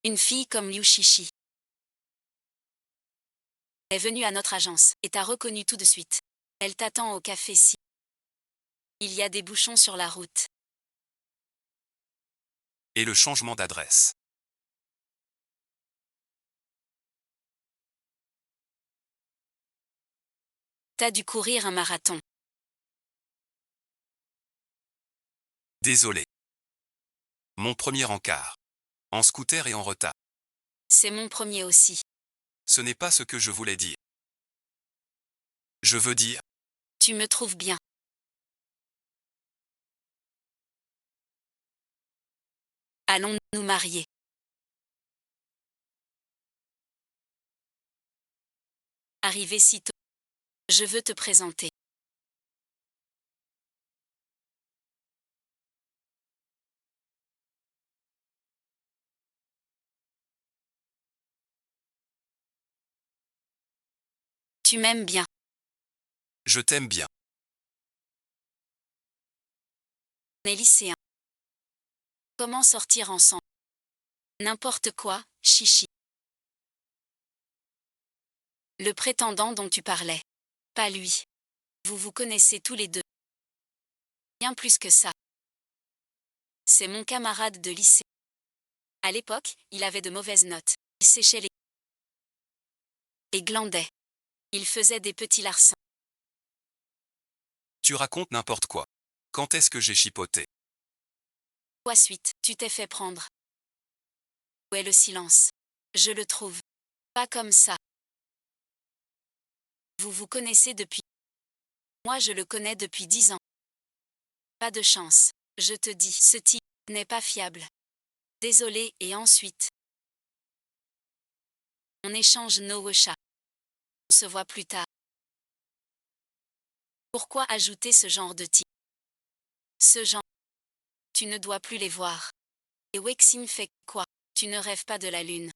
Une fille comme Liu Shishi est venue à notre agence et t'a reconnu tout de suite. Elle t'attend au café si il y a des bouchons sur la route. Et le changement d'adresse. T'as dû courir un marathon. Désolé. Mon premier encart. En scooter et en retard. C'est mon premier aussi. Ce n'est pas ce que je voulais dire. Je veux dire, Tu me trouves bien. Allons nous marier. Arrivé si tôt. Je veux te présenter. Tu m'aimes bien. je t'aime bien. On est lycéens. Comment sortir ensemble? N'importe quoi, Chichi. Le prétendant dont tu parlais. Pas lui. Vous vous connaissez tous les deux. Bien plus que ça. C'est mon camarade de lycée. À l'époque, il avait de mauvaises notes. Il séchait les et glandait. Il faisait des petits larcins. Tu racontes n'importe quoi. Quand est-ce que j'ai chipoté? Quoi suite, tu t'es fait prendre. Où est le silence? Je le trouve. Pas comme ça. Vous vous connaissez depuis. Moi je le connais depuis 10 ans. Pas de chance. Je te dis, ce type n'est pas fiable. Désolé et ensuite. On échange nos chats. On se voit plus tard. Pourquoi ajouter ce genre de type? Ce genre. Tu ne dois plus les voir. Et Wexin fait quoi? Tu ne rêves pas de la lune.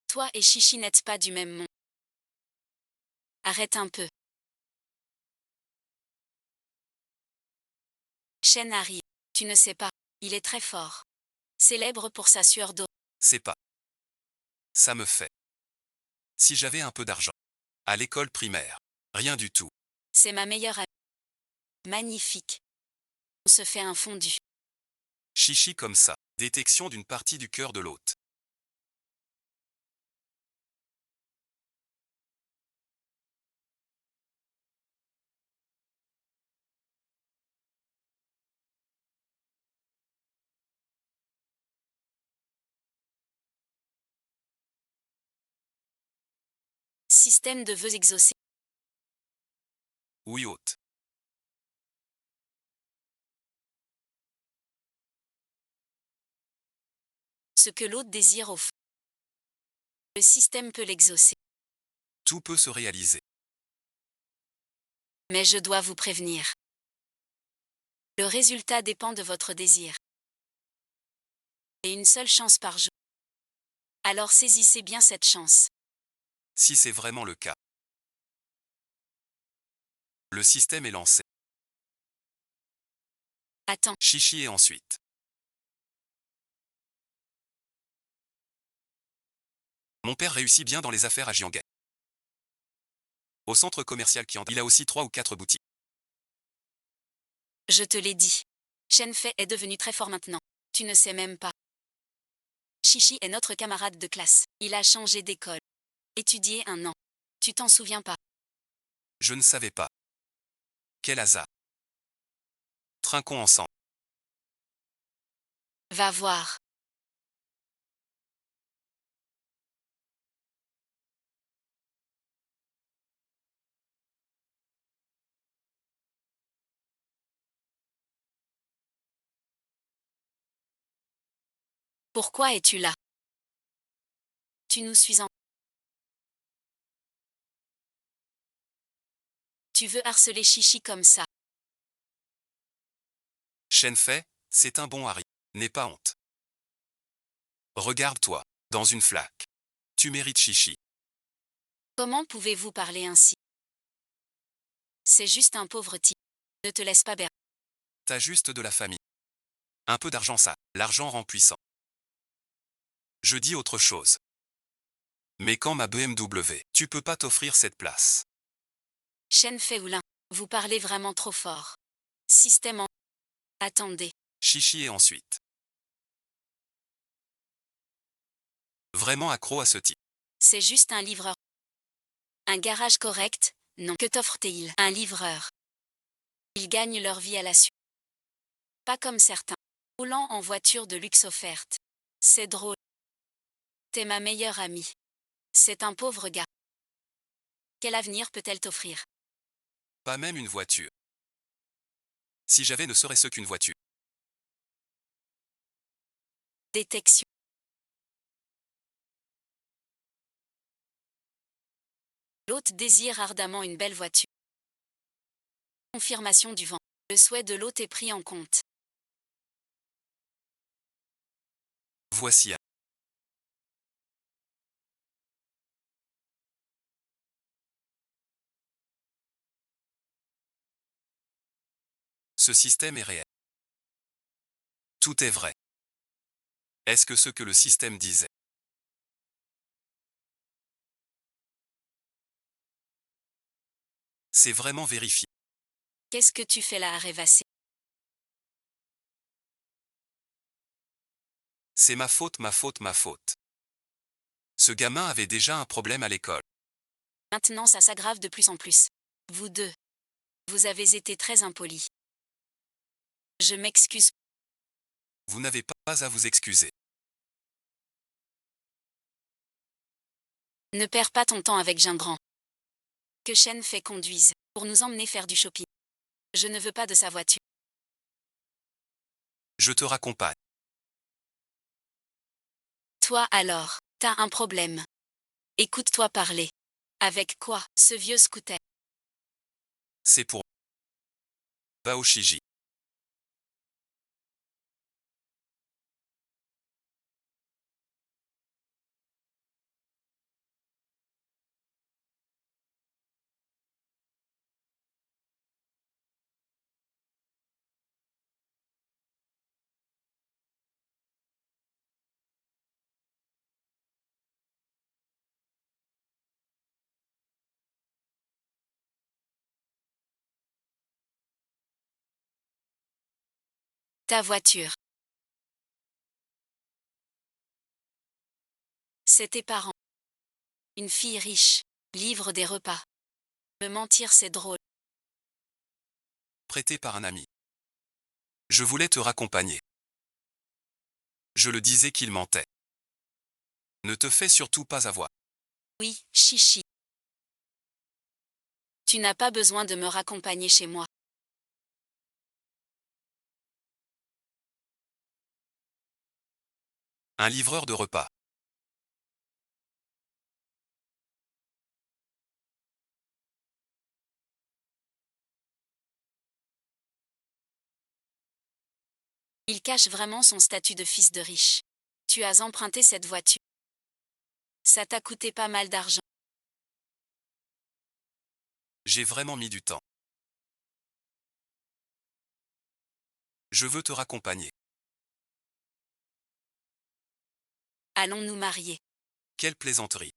Toi et Chichi n'êtes pas du même monde. Arrête un peu. Shen arrive. Tu ne sais pas. Il est très fort. Célèbre pour sa sueur d'eau. C'est pas. Ça me fait. Si j'avais un peu d'argent. À l'école primaire. Rien du tout. C'est ma meilleure amie. Magnifique. On se fait un fondu. Chichi comme ça. Détection d'une partie du cœur de l'hôte. Système de vœux exaucés. Oui hôte. Ce que l'autre désire au fond. Le système peut l'exaucer. Tout peut se réaliser. Mais je dois vous prévenir. Le résultat dépend de votre désir. Et une seule chance par jour. Alors saisissez bien cette chance. Si c'est vraiment le cas. Le système est lancé. Attends. Chichi et ensuite. Mon père réussit bien dans les affaires à Jianghe. Au centre commercial qui en il a aussi 3 ou 4 boutiques. Je te l'ai dit. Shen Fei est devenu très fort maintenant. Tu ne sais même pas. Chichi est notre camarade de classe. Il a changé d'école. Étudié 1 an. Tu t'en souviens pas? Je ne savais pas. Quel hasard. Trinquons ensemble. Va voir. Pourquoi es-tu là? Tu nous suis en. Tu veux harceler Chichi comme ça. Shen Fei, c'est un bon Harry. N'aie pas honte. Regarde-toi, dans une flaque. Tu mérites Chichi. Comment pouvez-vous parler ainsi? C'est juste un pauvre type. Ne te laisse pas berner. T'as juste de la famille. Un peu d'argent ça, l'argent rend puissant. Je dis autre chose. Mais quand ma BMW, tu peux pas t'offrir cette place. Shen Feoulin, vous parlez vraiment trop fort. Système en... Attendez. Chichi et ensuite. Vraiment accro à ce type. C'est juste un livreur. Un garage correct, non. Que t'offre-t-il? Un livreur. Ils gagnent leur vie à la suite. Pas comme certains. Roulant en voiture de luxe offerte. C'est drôle. T'es ma meilleure amie. C'est un pauvre gars. Quel avenir peut-elle t'offrir? Pas même une voiture. Si j'avais ne serait-ce qu'une voiture. Détection. L'hôte désire ardemment une belle voiture. Confirmation du vent. Le souhait de l'hôte est pris en compte. Voici un. Ce système est réel. Tout est vrai. Est-ce que ce que le système disait? C'est vraiment vérifié. Qu'est-ce que tu fais là à rêvasser? C'est ma faute, ma faute, ma faute. Ce gamin avait déjà un problème à l'école. Maintenant ça s'aggrave de plus en plus. Vous deux. Vous avez été très impolis. Je m'excuse. Vous n'avez pas à vous excuser. Ne perds pas ton temps avec Gingran. Que Shen fait conduise pour nous emmener faire du shopping. Je ne veux pas de sa voiture. Je te raccompagne. Toi alors, t'as un problème. Écoute-toi parler. Avec quoi, ce vieux scooter? C'est pour Baoshiji. Ta voiture. C'est tes parents. Une fille riche. Livre des repas. Me mentir c'est drôle. Prêté par un ami. Je voulais te raccompagner. Je le disais qu'il mentait. Ne te fais surtout pas avoir. Oui, chichi. Tu n'as pas besoin de me raccompagner chez moi. Un livreur de repas. Il cache vraiment son statut de fils de riche. Tu as emprunté cette voiture. Ça t'a coûté pas mal d'argent. J'ai vraiment mis du temps. Je veux te raccompagner. Allons nous marier. Quelle plaisanterie.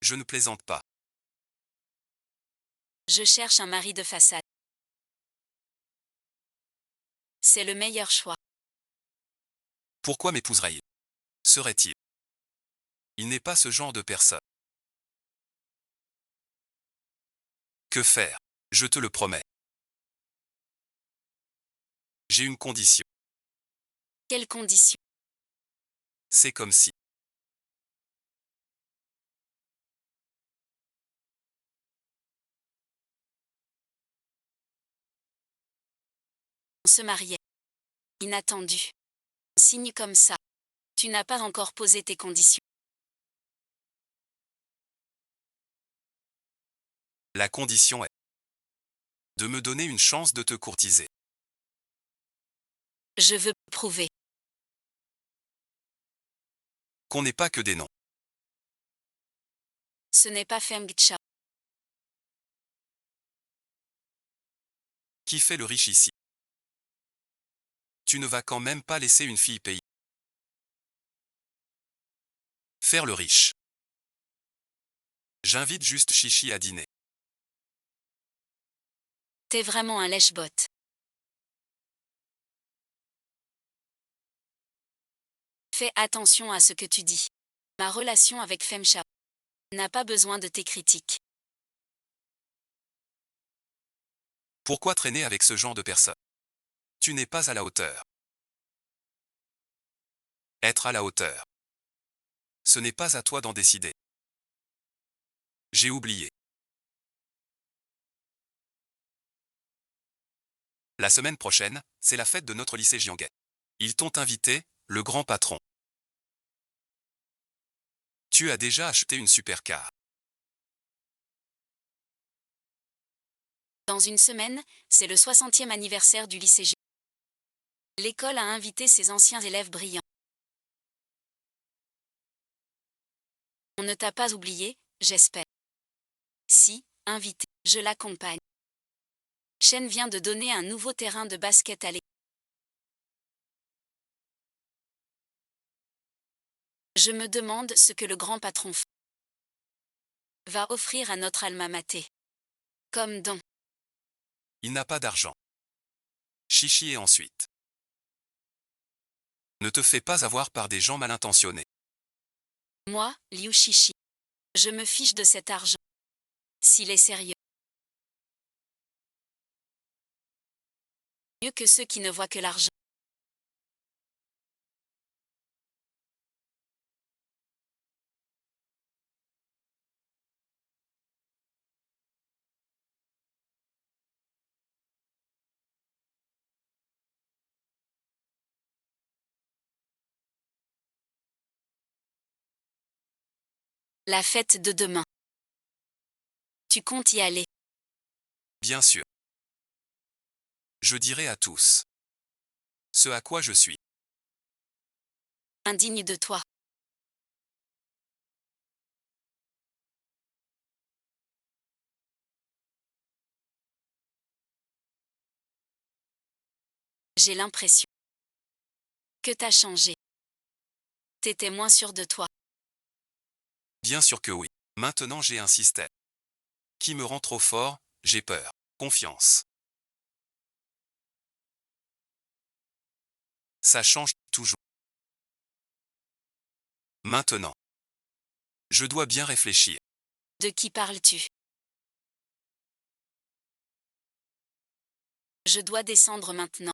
Je ne plaisante pas. Je cherche un mari de façade. C'est le meilleur choix. Pourquoi m'épouserait-il? Serait-il? Il n'est pas ce genre de personne. Que faire? Je te le promets. J'ai une condition. Quelles conditions? C'est comme si. On se mariait. Inattendu. Un signe comme ça. Tu n'as pas encore posé tes conditions. La condition est de me donner une chance de te courtiser. Je veux prouver. Qu'on n'est pas que des noms. Ce n'est pas Feng Cha. Qui fait le riche ici? Tu ne vas quand même pas laisser une fille payer. Faire le riche. J'invite juste Chichi à dîner. T'es vraiment un lèche-botte. Fais attention à ce que tu dis. Ma relation avec Femcha n'a pas besoin de tes critiques. Pourquoi traîner avec ce genre de personne? Tu n'es pas à la hauteur. Être à la hauteur. Ce n'est pas à toi d'en décider. J'ai oublié. La semaine prochaine, c'est la fête de notre lycée Jiangay. Ils t'ont invité, le grand patron. Tu as déjà acheté une supercar. Dans une semaine, c'est le 60e anniversaire du lycée G. L'école a invité ses anciens élèves brillants. On ne t'a pas oublié, j'espère. Si, invité, je l'accompagne. Chen vient de donner un nouveau terrain de basket à l'école. Je me demande ce que le grand patron va offrir à notre alma mater. Comme don. Il n'a pas d'argent. Chichi et ensuite. Ne te fais pas avoir par des gens mal intentionnés. Moi, Liu Shishi. Je me fiche de cet argent. S'il est sérieux. Mieux que ceux qui ne voient que l'argent. La fête de demain. Tu comptes y aller. Bien sûr. Je dirai à tous. Ce à quoi je suis. Indigne de toi. J'ai l'impression que t'as changé. T'étais moins sûr de toi. Bien sûr que oui. Maintenant j'ai un système. Qui me rend trop fort, j'ai peur. Confiance. Ça change toujours. Maintenant. Je dois bien réfléchir. De qui parles-tu? Je dois descendre maintenant.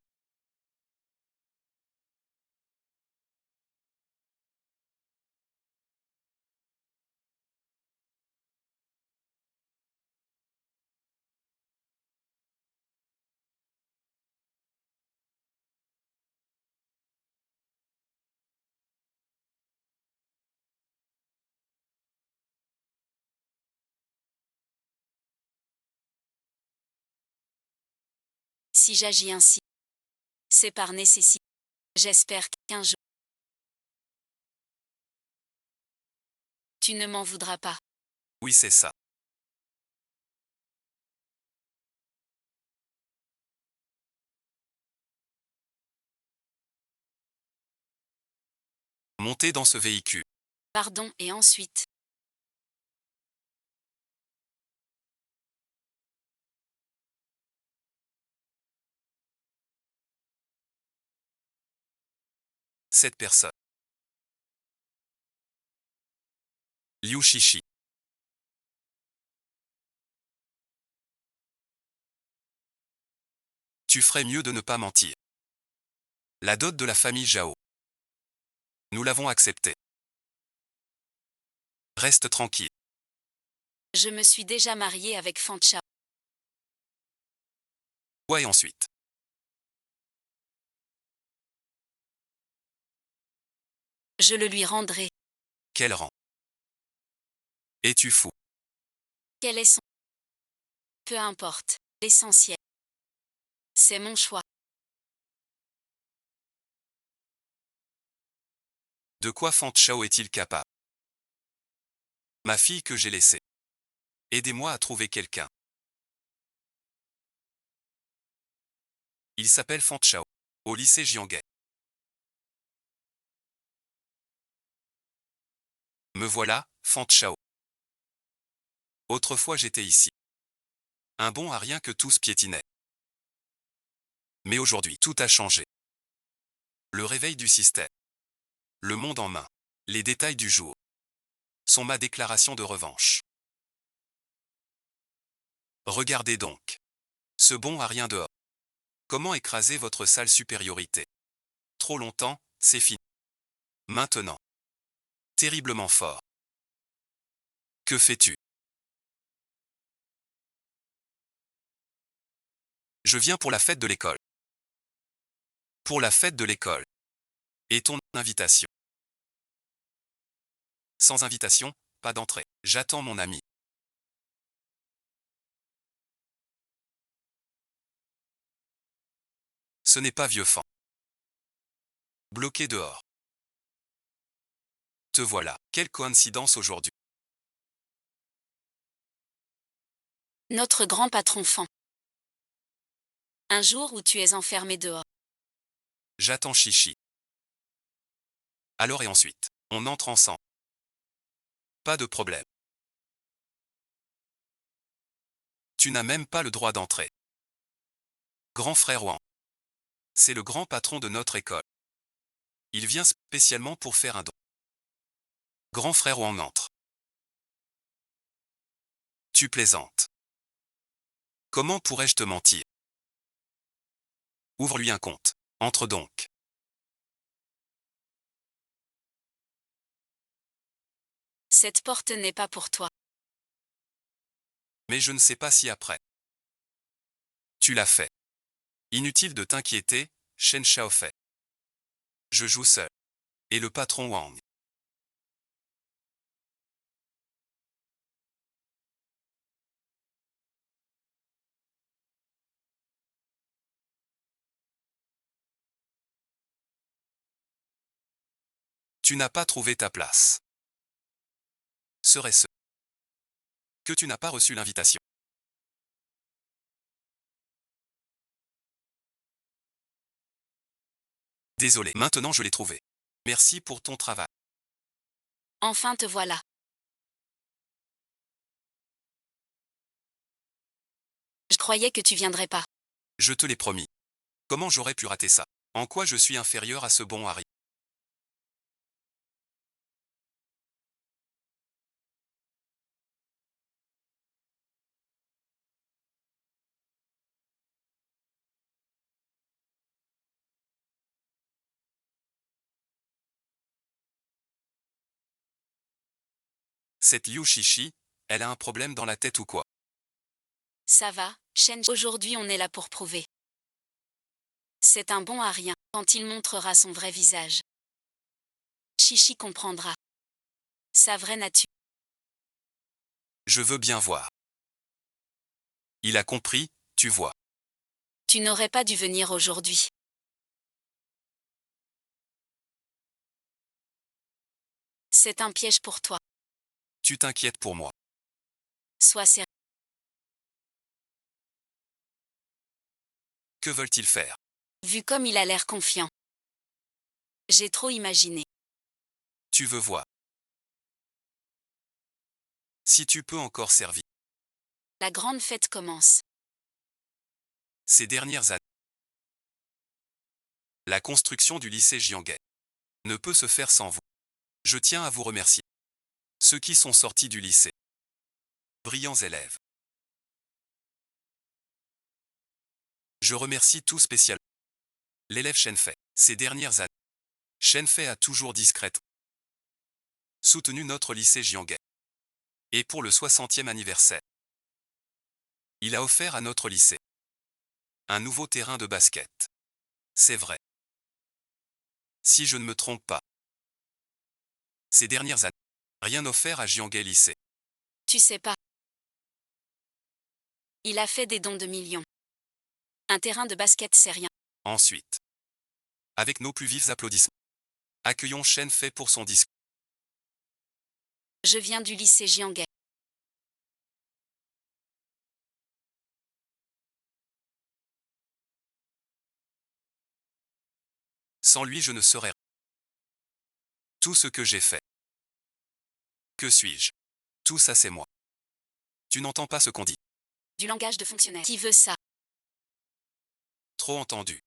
Si j'agis ainsi, c'est par nécessité. J'espère qu'un jour, tu ne m'en voudras pas. Oui, c'est ça. Montez dans ce véhicule. Pardon et ensuite. Cette personne. Liu Shishi. Tu ferais mieux de ne pas mentir. La dot de la famille Zhao. Nous l'avons acceptée. Reste tranquille. Je me suis déjà mariée avec Fancha. Ouais, et ensuite. Je le lui rendrai. Quel rang? Es-tu fou? Quel est son... Peu importe. L'essentiel. C'est mon choix. De quoi Fan Chao est-il capable? Ma fille que j'ai laissée. Aidez-moi à trouver quelqu'un. Il s'appelle Fan Chao. au lycée Jianghe. Me voilà, Fan Chao. Autrefois j'étais ici. Un bon à rien que tous piétinaient. Mais aujourd'hui, tout a changé. Le réveil du système. Le monde en main. Les détails du jour. Sont ma déclaration de revanche. Regardez donc. Ce bon à rien dehors. Comment écraser votre sale supériorité? Trop longtemps, c'est fini. Maintenant. Terriblement fort. Que fais-tu? Je viens pour la fête de l'école. Pour la fête de l'école. Et ton invitation? Sans invitation, pas d'entrée. J'attends mon ami. Ce n'est pas vieux fan. Bloqué dehors. Te voilà. Quelle coïncidence aujourd'hui. Notre grand patron Fan. Un jour où tu es enfermé dehors. J'attends Chichi. Alors et ensuite, on entre ensemble. Pas de problème. Tu n'as même pas le droit d'entrer. Grand frère Wang. C'est le grand patron de notre école. Il vient spécialement pour faire un don. Grand frère Wang entre. Tu plaisantes. Comment pourrais-je te mentir? Ouvre-lui un compte. Entre donc. Cette porte n'est pas pour toi. Mais je ne sais pas si après. Tu l'as fait. Inutile de t'inquiéter, Shen Shao fait. Je joue seul. Et le patron Wang. Tu n'as pas trouvé ta place. Serait-ce que tu n'as pas reçu l'invitation? Désolé, maintenant je l'ai trouvé. Merci pour ton travail. Enfin te voilà. Je croyais que tu viendrais pas. Je te l'ai promis. Comment j'aurais pu rater ça? En quoi je suis inférieur à ce bon Harry? Cette Liu Shishi, elle a un problème dans la tête ou quoi? Ça va, Shen. Aujourd'hui on est là pour prouver. C'est un bon à rien quand il montrera son vrai visage. Chichi comprendra. Sa vraie nature. Je veux bien voir. Il a compris, tu vois. Tu n'aurais pas dû venir aujourd'hui. C'est un piège pour toi. Tu t'inquiètes pour moi. Sois sérieux. Que veulent-ils faire? Vu comme il a l'air confiant. J'ai trop imaginé. Tu veux voir. Si tu peux encore servir. La grande fête commence. Ces dernières années. La construction du lycée Jianghe ne peut se faire sans vous. Je tiens à vous remercier. Ceux qui sont sortis du lycée. Brillants élèves. Je remercie tout spécialement l'élève Shenfei. Ces dernières années, Shenfei a toujours discrètement soutenu notre lycée Jianghe. Et pour le 60e anniversaire, il a offert à notre lycée un nouveau terrain de basket. C'est vrai. Si je ne me trompe pas. Ces dernières années, rien offert à Jianghe lycée. Tu sais pas. Il a fait des dons de millions. Un terrain de basket c'est rien. Ensuite, avec nos plus vifs applaudissements, accueillons Shenfei pour son discours. Je viens du lycée Jianghe. Sans lui je ne serais rien. Tout ce que j'ai fait. Que suis-je? Tout ça c'est moi. Tu n'entends pas ce qu'on dit. Du langage de fonctionnaire. Qui veut ça? Trop entendu.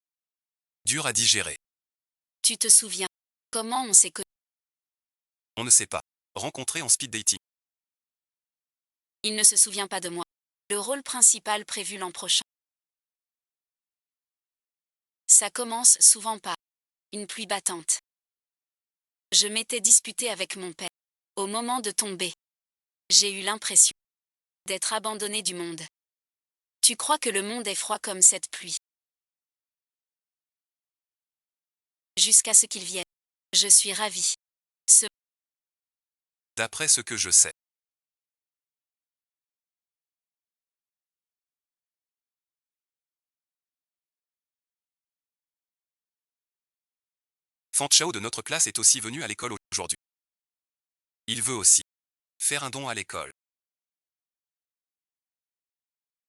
Dur à digérer. Tu te souviens? Comment on s'est connus? On ne sait pas. Rencontré en speed dating. Il ne se souvient pas de moi. Le rôle principal prévu l'an prochain. Ça commence souvent par une pluie battante. Je m'étais disputée avec mon père. Au moment de tomber, j'ai eu l'impression d'être abandonnée du monde. Tu crois que le monde est froid comme cette pluie? Jusqu'à ce qu'il vienne. Je suis ravie. D'après ce que je sais. Fan Chao de notre classe est aussi venu à l'école aujourd'hui. Il veut aussi faire un don à l'école.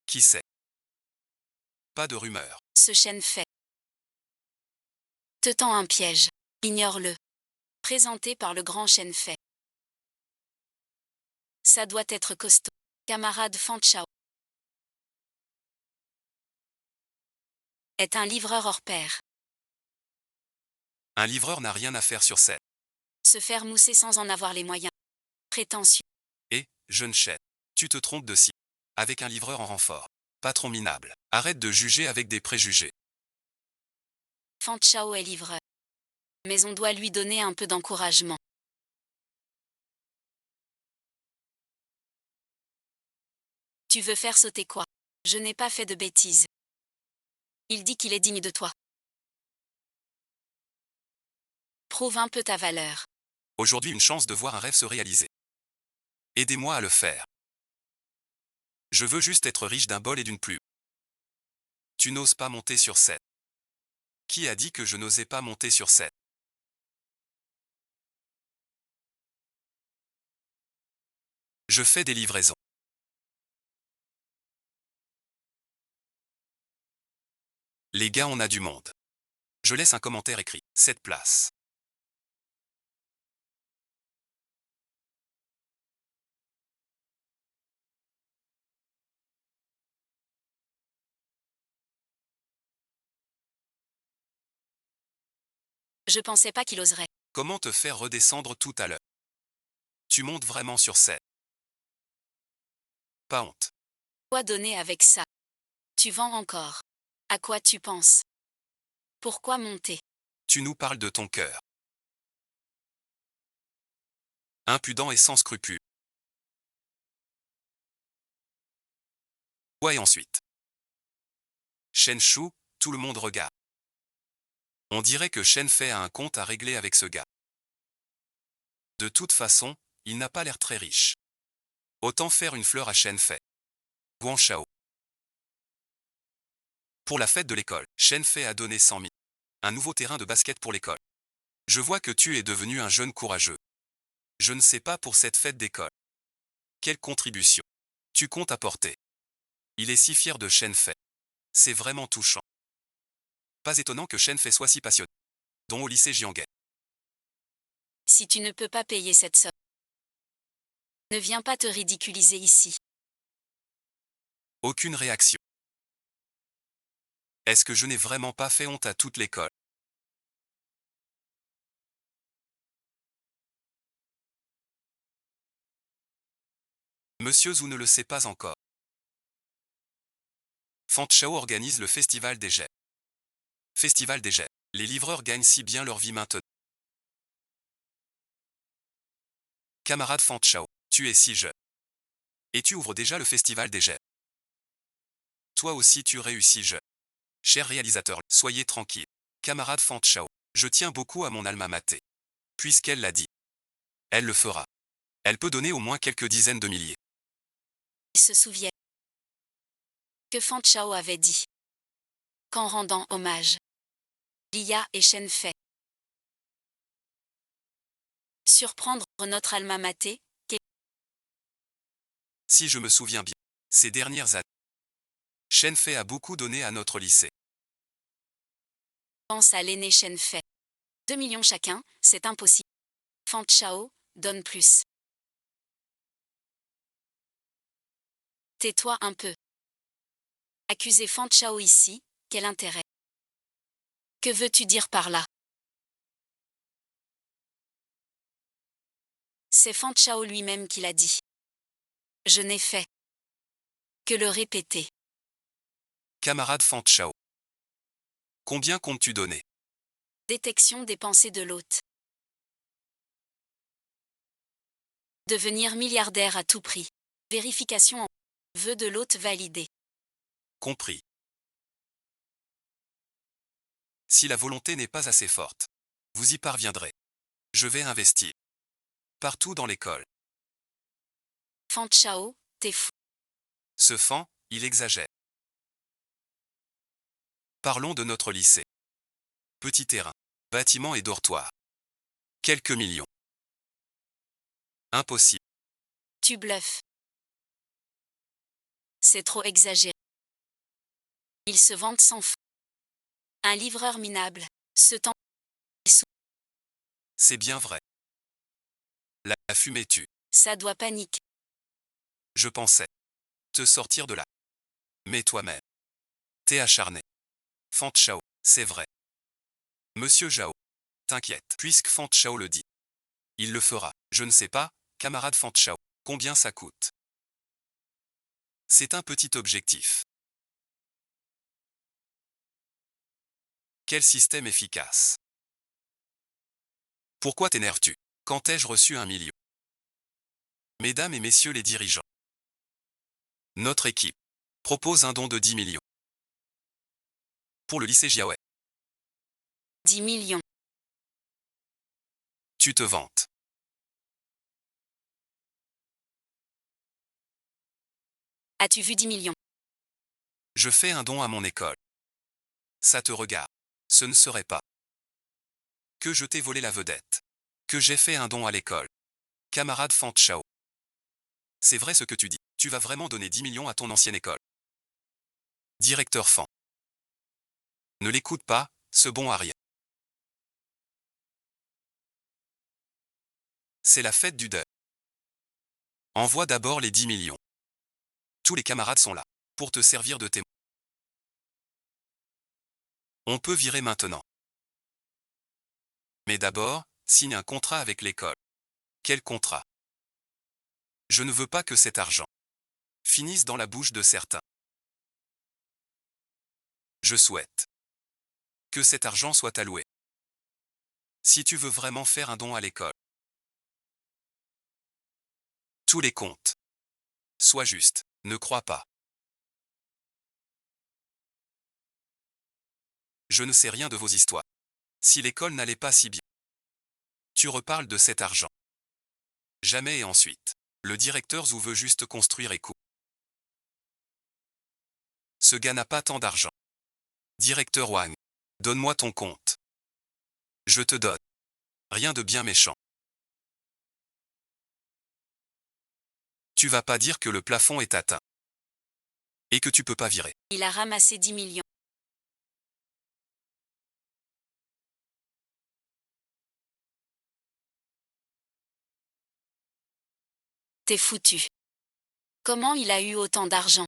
Qui sait? Pas de rumeur. Ce chêne fait. Te tend un piège. Ignore-le. Présenté par le grand chêne fait. Ça doit être costaud. Camarade Fan Chao est un livreur hors pair. Un livreur n'a rien à faire sur scène. Se faire mousser sans en avoir les moyens. Prétentieux. Et, jeune chêne, tu te trompes de cible. Avec un livreur en renfort. Patron minable. Arrête de juger avec des préjugés. Fan Chao est livreur. Mais on doit lui donner un peu d'encouragement. Tu veux faire sauter quoi? Je n'ai pas fait de bêtises. Il dit qu'il est digne de toi. Prouve un peu ta valeur. Aujourd'hui une chance de voir un rêve se réaliser. Aidez-moi à le faire. Je veux juste être riche d'un bol et d'une plume. Tu n'oses pas monter sur scène. Qui a dit que je n'osais pas monter sur scène? Je fais des livraisons. Les gars, on a du monde. Je laisse un commentaire écrit. 7 places. Je pensais pas qu'il oserait. Comment te faire redescendre tout à l'heure? Tu montes vraiment sur scène. Pas honte. Quoi donner avec ça? Tu vends encore. À quoi tu penses? Pourquoi monter? Tu nous parles de ton cœur. Impudent et sans scrupules. Ouais, et ensuite. Shen Shu, tout le monde regarde. On dirait que Shen Fei a un compte à régler avec ce gars. De toute façon, il n'a pas l'air très riche. Autant faire une fleur à Shen Fei. Guan Shao. Pour la fête de l'école, Shen Fei a donné 100 000. Un nouveau terrain de basket pour l'école. Je vois que tu es devenu un jeune courageux. Je ne sais pas pour cette fête d'école. Quelle contribution tu comptes apporter? Il est si fier de Shen Fei. C'est vraiment touchant. Pas étonnant que Shen Fei soit si passionné. Dont au lycée Jianghe. Si tu ne peux pas payer cette somme, ne viens pas te ridiculiser ici. Aucune réaction. Est-ce que je n'ai vraiment pas fait honte à toute l'école? Monsieur Zhu ne le sait pas encore. Fan Chao organise le Festival des Jets. Festival des Jets. Les livreurs gagnent si bien leur vie maintenant. Camarade Fan Chao, tu es si jeune. Et tu ouvres déjà le Festival des Jets. Toi aussi tu réussis jeune. Cher réalisateur, soyez tranquille. Camarade Fan Chao, je tiens beaucoup à mon alma mater. Puisqu'elle l'a dit. Elle le fera. Elle peut donner au moins quelques dizaines de milliers. Il se souvient que Fan Chao avait dit qu'en rendant hommage, Lia et Shen Fei. Surprendre notre alma mater, Si je me souviens bien, ces dernières années, Shen Fei a beaucoup donné à notre lycée. pense à l'aîné Shen Fei. 2 millions chacun, c'est impossible. Fan Chao, donne plus. Tais-toi un peu. Accuser Fan Chao ici, quel intérêt? Que veux-tu dire par là? C'est Fan Chao lui-même qui l'a dit. Je n'ai fait que le répéter. Camarade Fan Chao. Combien comptes-tu donner? Détection des pensées de l'hôte. Devenir milliardaire à tout prix. Vérification en vœu de l'hôte validé. Compris. Si la volonté n'est pas assez forte, vous y parviendrez. Je vais investir. Partout dans l'école. Fan Chao, t'es fou. Ce fan, il exagère. Parlons de notre lycée. Petit terrain, bâtiment et dortoir. Quelques millions. Impossible. Tu bluffes. C'est trop exagéré. Il se vante sans fin. Un livreur minable. Ce temps. C'est bien vrai. La fumée tue. Ça doit paniquer. Je pensais te sortir de là. Mais toi-même. T'es acharné. Fan Chao, c'est vrai. Monsieur Zhao. T'inquiète, puisque Fan Chao le dit. Il le fera. Je ne sais pas, camarade Fan Chao, combien ça coûte. C'est un petit objectif. Quel système efficace. Pourquoi t'énerves-tu? Quand ai-je reçu 1 million? Mesdames et messieurs les dirigeants. Notre équipe propose un don de 10 millions. Pour le lycée Jiaowei. 10 millions. Tu te vantes. As-tu vu 10 millions? Je fais un don à mon école. Ça te regarde. Ce ne serait pas que je t'ai volé la vedette. Que j'ai fait un don à l'école. Camarade Fan Chao. C'est vrai ce que tu dis. Tu vas vraiment donner 10 millions à ton ancienne école. Directeur Fan. Ne l'écoute pas, ce bon à rien. C'est la fête du deuil. Envoie d'abord les 10 millions. Tous les camarades sont là, pour te servir de témoin. On peut virer maintenant. Mais d'abord, signe un contrat avec l'école. Quel contrat? Je ne veux pas que cet argent finisse dans la bouche de certains. Je souhaite que cet argent soit alloué. Si tu veux vraiment faire un don à l'école, tous les comptes. Sois juste, ne crois pas. Je ne sais rien de vos histoires. Si l'école n'allait pas si bien, tu reparles de cet argent. Jamais et ensuite. Le directeur Zhu veut juste construire et couper. Ce gars n'a pas tant d'argent. Directeur Wang, donne-moi ton compte. Je te donne. Rien de bien méchant. Tu vas pas dire que le plafond est atteint. Et que tu peux pas virer. Il a ramassé 10 millions. T'es foutu. Comment il a eu autant d'argent?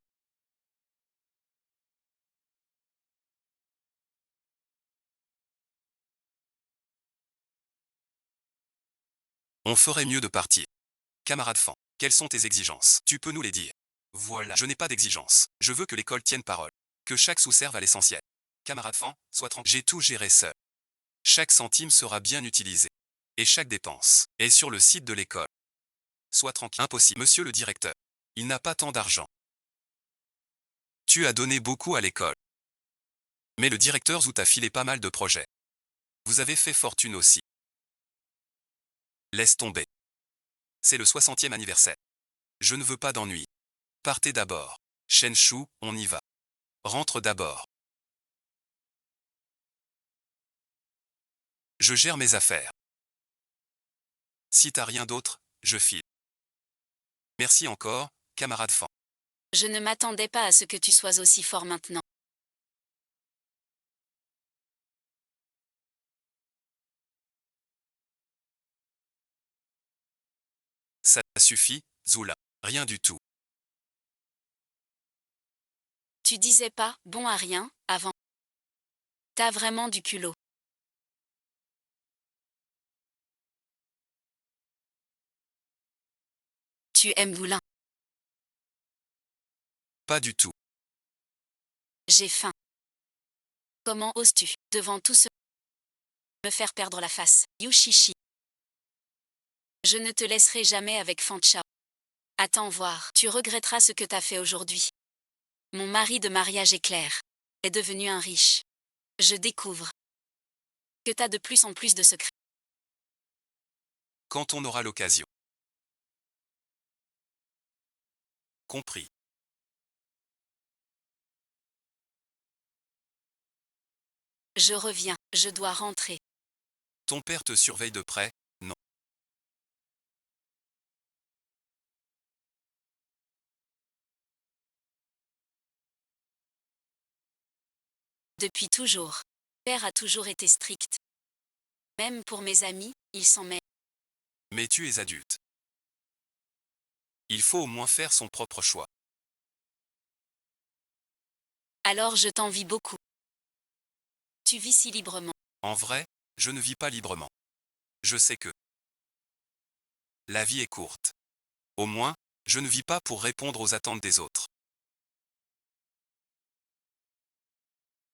On ferait mieux de partir. Camarade Fan, quelles sont tes exigences? Tu peux nous les dire. Voilà, je n'ai pas d'exigence. Je veux que l'école tienne parole. Que chaque sou serve à l'essentiel. Camarade Fan, sois tranquille. J'ai tout géré seul. Chaque centime sera bien utilisé. Et chaque dépense est sur le site de l'école. Sois tranquille. Impossible. Monsieur le directeur. Il n'a pas tant d'argent. Tu as donné beaucoup à l'école. Mais le directeur Zhu t'a filé pas mal de projets. Vous avez fait fortune aussi. Laisse tomber. C'est le 60e anniversaire. Je ne veux pas d'ennui. Partez d'abord. Shen Shu, on y va. Rentre d'abord. Je gère mes affaires. Si t'as rien d'autre, je file. Merci encore, camarade Fan. Je ne m'attendais pas à ce que tu sois aussi fort maintenant. Ça suffit, Zula. Rien du tout. Tu disais pas « bon à rien » avant. T'as vraiment du culot. Tu aimes Boulin. Pas du tout. J'ai faim. Comment oses-tu, devant tout ce me faire perdre la face, Yushishi. Je ne te laisserai jamais avec Fanchao. Attends voir, tu regretteras ce que t'as fait aujourd'hui. Mon mari de mariage éclair est devenu un riche. Je découvre que t'as de plus en plus de secrets. Quand on aura l'occasion. Compris. Je reviens, je dois rentrer. Ton père te surveille de près, non? Depuis toujours. Père a toujours été strict. Même pour mes amis, il s'en met. Mais tu es adulte. Il faut au moins faire son propre choix. Alors je t'envie beaucoup. Tu vis si librement. En vrai, je ne vis pas librement. Je sais que la vie est courte. Au moins, je ne vis pas pour répondre aux attentes des autres.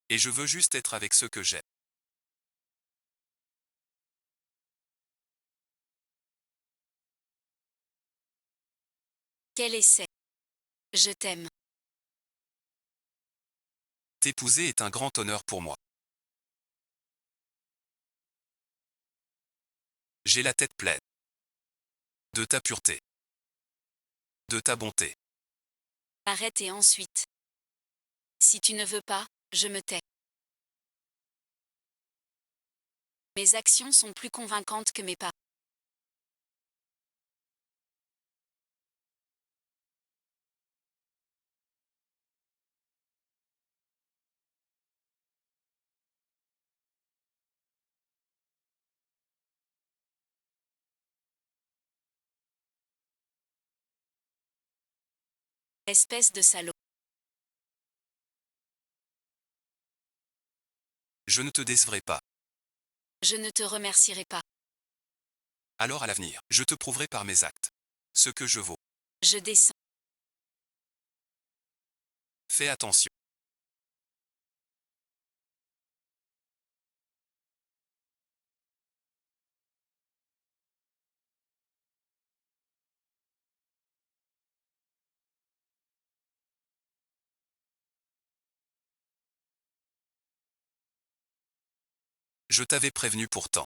Et je veux juste être avec ceux que j'aime. Quel essai. Je t'aime. T'épouser est un grand honneur pour moi. J'ai la tête pleine. De ta pureté. De ta bonté. Arrête et ensuite. Si tu ne veux pas, je me tais. Mes actions sont plus convaincantes que mes pas. Espèce de salaud. Je ne te décevrai pas. Je ne te remercierai pas. Alors à l'avenir, je te prouverai par mes actes ce que je vaux. Je descends. Fais attention. Je t'avais prévenu pourtant.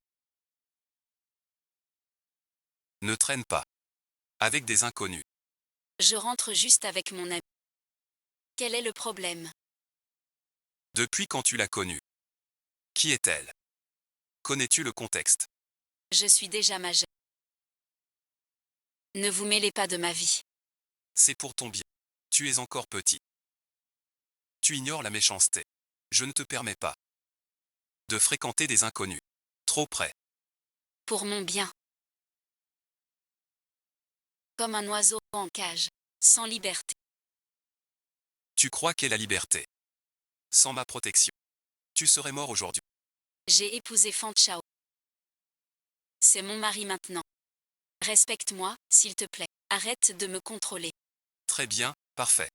Ne traîne pas. Avec des inconnus. Je rentre juste avec mon ami. Quel est le problème? Depuis quand tu l'as connue? Qui est-elle? Connais-tu le contexte? Je suis déjà majeure. Ne vous mêlez pas de ma vie. C'est pour ton bien. Tu es encore petit. Tu ignores la méchanceté. Je ne te permets pas de fréquenter des inconnus. Trop près. Pour mon bien. Comme un oiseau en cage. Sans liberté. Tu crois qu'est la liberté? Sans ma protection. Tu serais mort aujourd'hui. J'ai épousé Fanchao. C'est mon mari maintenant. Respecte-moi, s'il te plaît. Arrête de me contrôler. Très bien, parfait.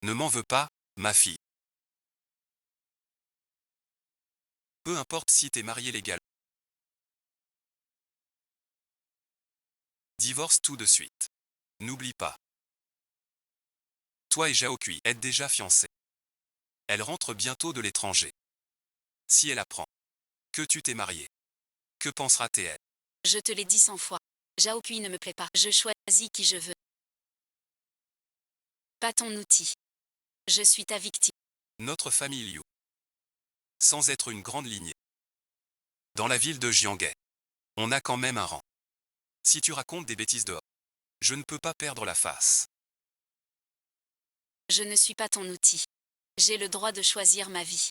Ne m'en veux pas, ma fille. Peu importe si t'es marié légal. Divorce tout de suite. N'oublie pas. Toi et Jaokui êtes déjà fiancés. Elle rentre bientôt de l'étranger. Si elle apprend que tu t'es marié, que pensera-t-elle? Je te l'ai dit 100 fois. Jaokui ne me plaît pas. Je choisis qui je veux. Pas ton outil. Je suis ta victime. Notre famille Liu. Sans être une grande lignée. Dans la ville de Jianghe. On a quand même un rang. Si tu racontes des bêtises dehors, je ne peux pas perdre la face. Je ne suis pas ton outil. J'ai le droit de choisir ma vie.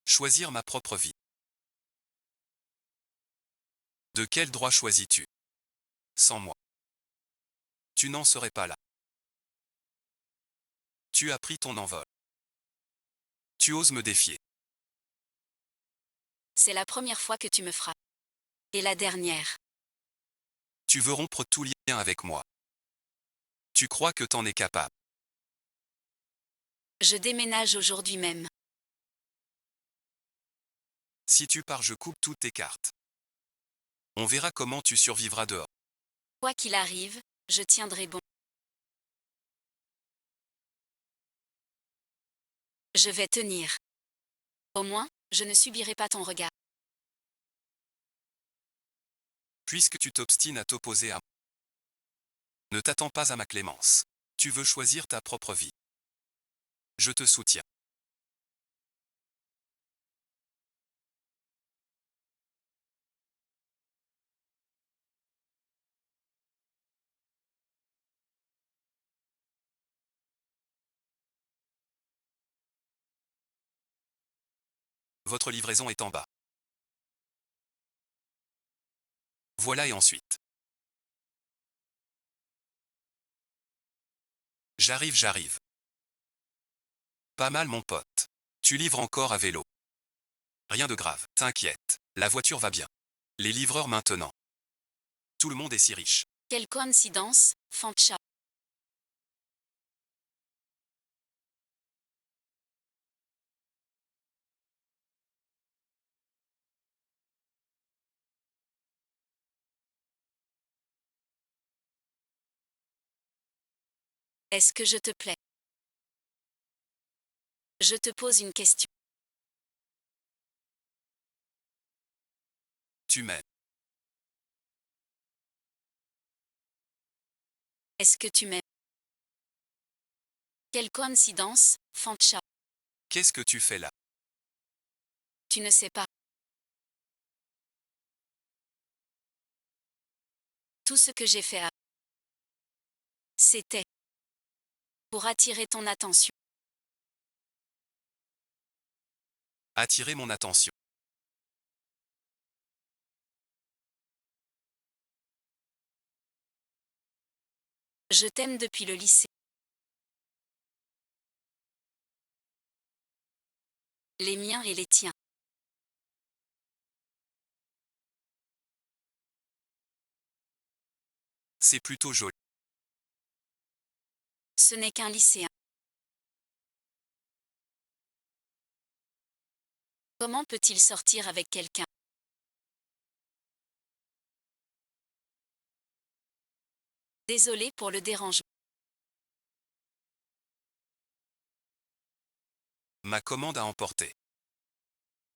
Choisir ma propre vie. De quel droit choisis-tu? Sans moi, tu n'en serais pas là. Tu as pris ton envol. Tu oses me défier. C'est la première fois que tu me frappes. Et la dernière. Tu veux rompre tout lien avec moi. Tu crois que t'en es capable. Je déménage aujourd'hui même. Si tu pars, je coupe toutes tes cartes. On verra comment tu survivras dehors. Quoi qu'il arrive, je tiendrai bon. Je vais tenir. Au moins, je ne subirai pas ton regard. Puisque tu t'obstines à t'opposer à moi. Ne t'attends pas à ma clémence. Tu veux choisir ta propre vie. Je te soutiens. Votre livraison est en bas. Voilà et ensuite. J'arrive. Pas mal mon pote. Tu livres encore à vélo. Rien de grave, t'inquiète. La voiture va bien. Les livreurs maintenant. Tout le monde est si riche. Quelle coïncidence, Fancha. Est-ce que je te plais? Je te pose une question. Tu m'aimes. Est-ce que tu m'aimes? Quelle coïncidence, Fancha. Qu'est-ce que tu fais là? Tu ne sais pas. Tout ce que j'ai fait c'était pour attirer ton attention. Attirer mon attention. Je t'aime depuis le lycée. Les miens et les tiens. C'est plutôt joli. Ce n'est qu'un lycéen. Comment peut-il sortir avec quelqu'un? Désolé pour le dérangement. Ma commande a emporté.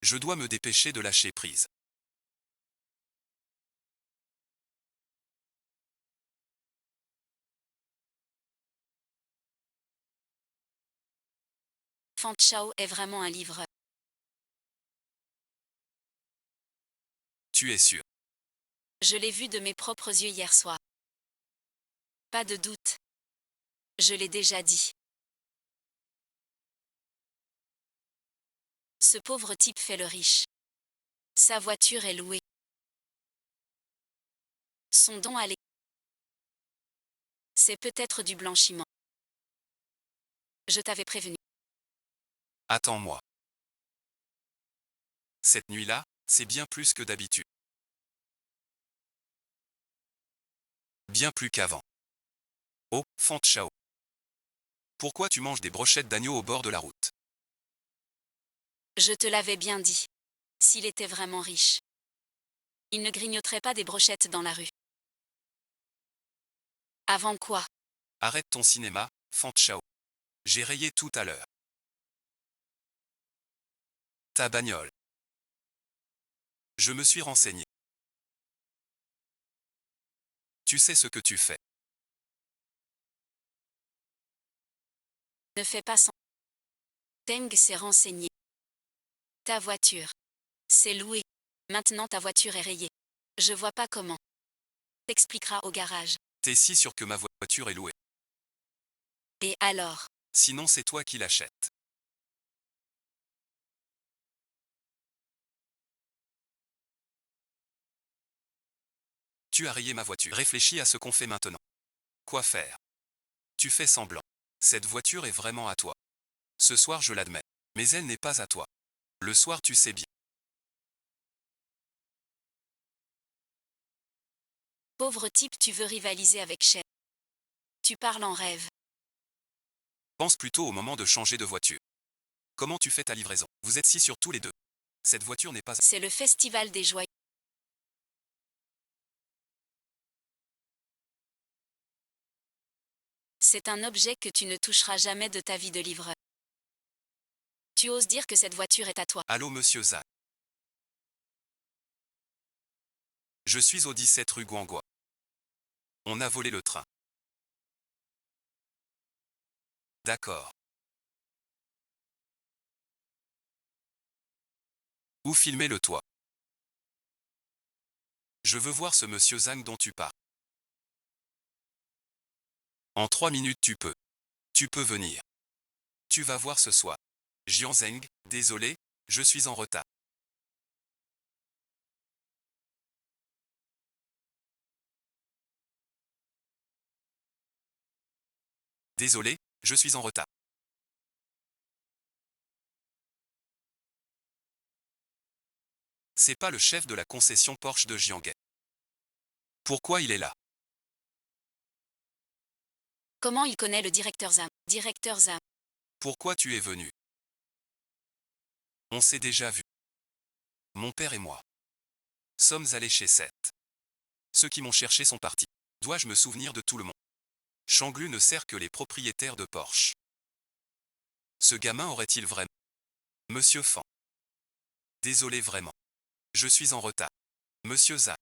Je dois me dépêcher de lâcher prise. Fanchao est vraiment un livreur. Tu es sûr? Je l'ai vu de mes propres yeux hier soir. Pas de doute. Je l'ai déjà dit. Ce pauvre type fait le riche. Sa voiture est louée. Son don à l'Église. C'est peut-être du blanchiment. Je t'avais prévenu. Attends-moi. Cette nuit-là, c'est bien plus que d'habitude. Bien plus qu'avant. Oh, Fanchao. Pourquoi tu manges des brochettes d'agneau au bord de la route? Je te l'avais bien dit. S'il était vraiment riche, il ne grignoterait pas des brochettes dans la rue. Avant quoi? Arrête ton cinéma, Fanchao. J'ai rayé tout à l'heure. Ta bagnole. Je me suis renseigné. Tu sais ce que tu fais. Ne fais pas sans. Teng s'est renseigné. Ta voiture. C'est loué. Maintenant ta voiture est rayée. Je vois pas comment. T'expliqueras au garage. T'es si sûr que ma voiture est louée. Et alors? Sinon c'est toi qui l'achètes. Tu as rayé ma voiture. Réfléchis à ce qu'on fait maintenant. Quoi faire? Tu fais semblant. Cette voiture est vraiment à toi. Ce soir je l'admets. Mais elle n'est pas à toi. Le soir tu sais bien. Pauvre type, tu veux rivaliser avec Cher. Tu parles en rêve. Pense plutôt au moment de changer de voiture. Comment tu fais ta livraison? Vous êtes si sûrs tous les deux. Cette voiture n'est pas... C'est le festival des joyaux. C'est un objet que tu ne toucheras jamais de ta vie de livreur. Tu oses dire que cette voiture est à toi. Allô monsieur Zach. Je suis au 17 rue Guangua. On a volé le train. D'accord. Où filmer le toit? Je veux voir ce monsieur Zhang dont tu parles. En 3 minutes tu peux. Tu peux venir. Tu vas voir ce soir. Jian Zheng, désolé, je suis en retard. Désolé, je suis en retard. C'est pas le chef de la concession Porsche de Jianghe. Pourquoi il est là? Comment il connaît le directeur Zam? Directeur Zam. Pourquoi tu es venu? On s'est déjà vu. Mon père et moi sommes allés chez Seth. Ceux qui m'ont cherché sont partis. Dois-je me souvenir de tout le monde? Changlu ne sert que les propriétaires de Porsche. Ce gamin aurait-il vraiment... Monsieur Fan. Désolé vraiment. Je suis en retard. Monsieur Zha.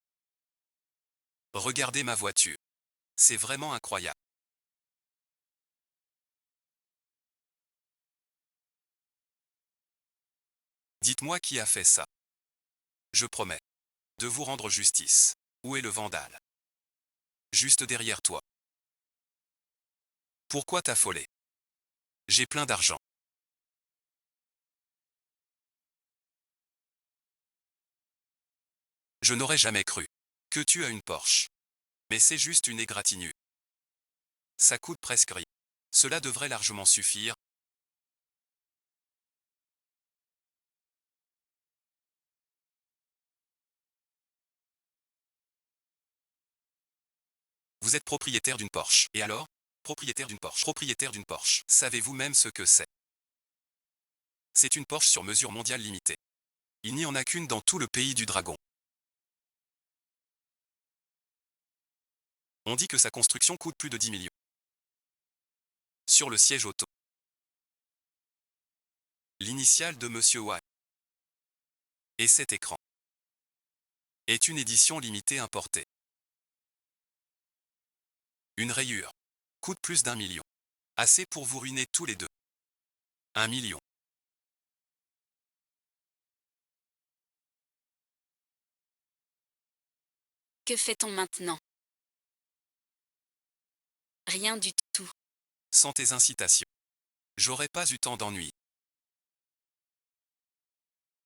Regardez ma voiture. C'est vraiment incroyable. Dites-moi qui a fait ça. Je promets de vous rendre justice. Où est le vandale? Juste derrière toi. Pourquoi t'affoler? J'ai plein d'argent. Je n'aurais jamais cru que tu as une Porsche. Mais c'est juste une égratignure. Ça coûte presque rien. Cela devrait largement suffire. Vous êtes propriétaire d'une Porsche. Et alors? Propriétaire d'une Porsche. Propriétaire d'une Porsche. Savez-vous même ce que c'est? C'est une Porsche sur mesure mondiale limitée. Il n'y en a qu'une dans tout le pays du dragon. On dit que sa construction coûte plus de 10 millions. Sur le siège auto. L'initiale de Monsieur White. Et cet écran est une édition limitée importée. Une rayure coûte plus d'1 million. Assez pour vous ruiner tous les deux. 1 million. Que fait-on maintenant? Rien du tout. Sans tes incitations, j'aurais pas eu tant d'ennuis.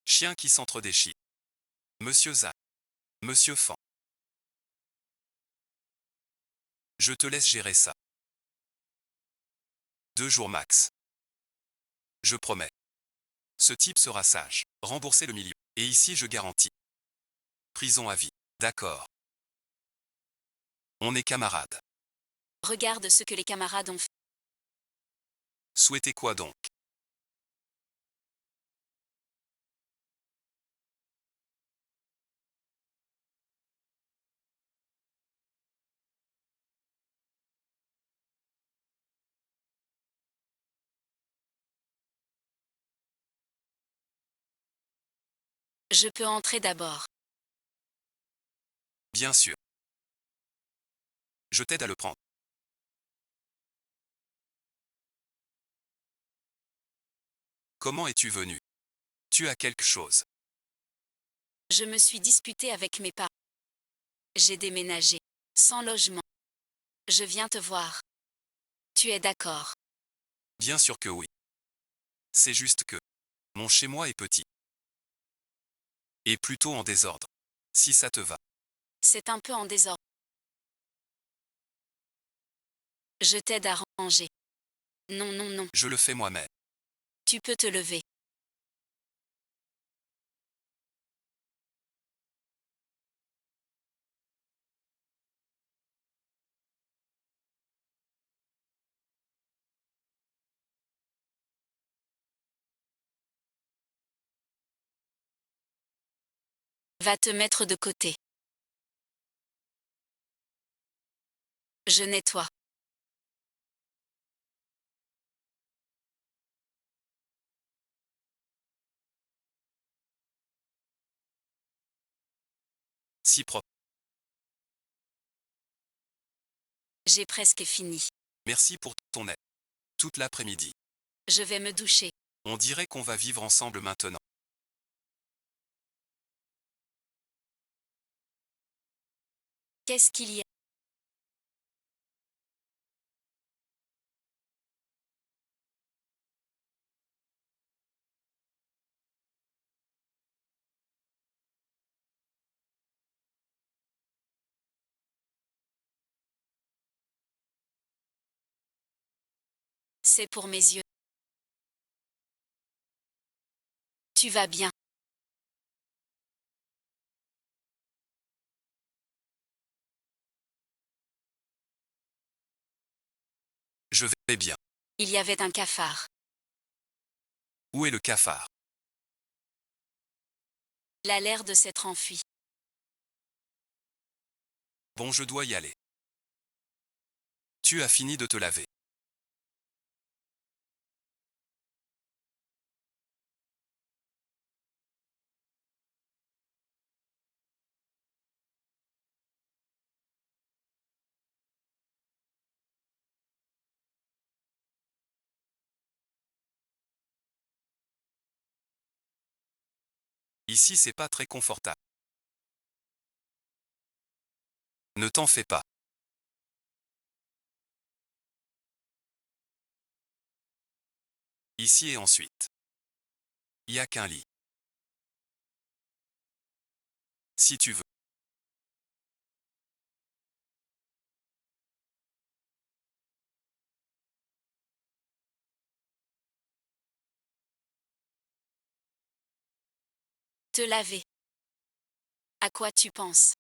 Chien qui s'entre-déchire. Monsieur Zha. Monsieur Fan. Je te laisse gérer ça. 2 jours max. Je promets. Ce type sera sage. Remboursez le million. Et ici je garantis. Prison à vie. D'accord. On est camarades. Regarde ce que les camarades ont fait. Souhaitez quoi donc? Je peux entrer d'abord. Bien sûr. Je t'aide à le prendre. Comment es-tu venu? Tu as quelque chose. Je me suis disputée avec mes parents. J'ai déménagé. Sans logement. Je viens te voir. Tu es d'accord? Bien sûr que oui. C'est juste que mon chez-moi est petit. Et plutôt en désordre. Si ça te va. C'est un peu en désordre. Je t'aide à ranger. Non, non, non. Je le fais moi-même. Tu peux te lever. Va te mettre de côté. Je nettoie. Si propre. J'ai presque fini. Merci pour ton aide. Toute l'après-midi. Je vais me doucher. On dirait qu'on va vivre ensemble maintenant. Qu'est-ce qu'il y a? C'est pour mes yeux. Tu vas bien. Je vais bien. Il y avait un cafard. Où est le cafard? Il a l'air de s'être enfui. Bon, je dois y aller. Tu as fini de te laver. Ici, c'est pas très confortable. Ne t'en fais pas. Ici et ensuite. Y a qu'un lit. Si tu veux. Te laver. À quoi tu penses?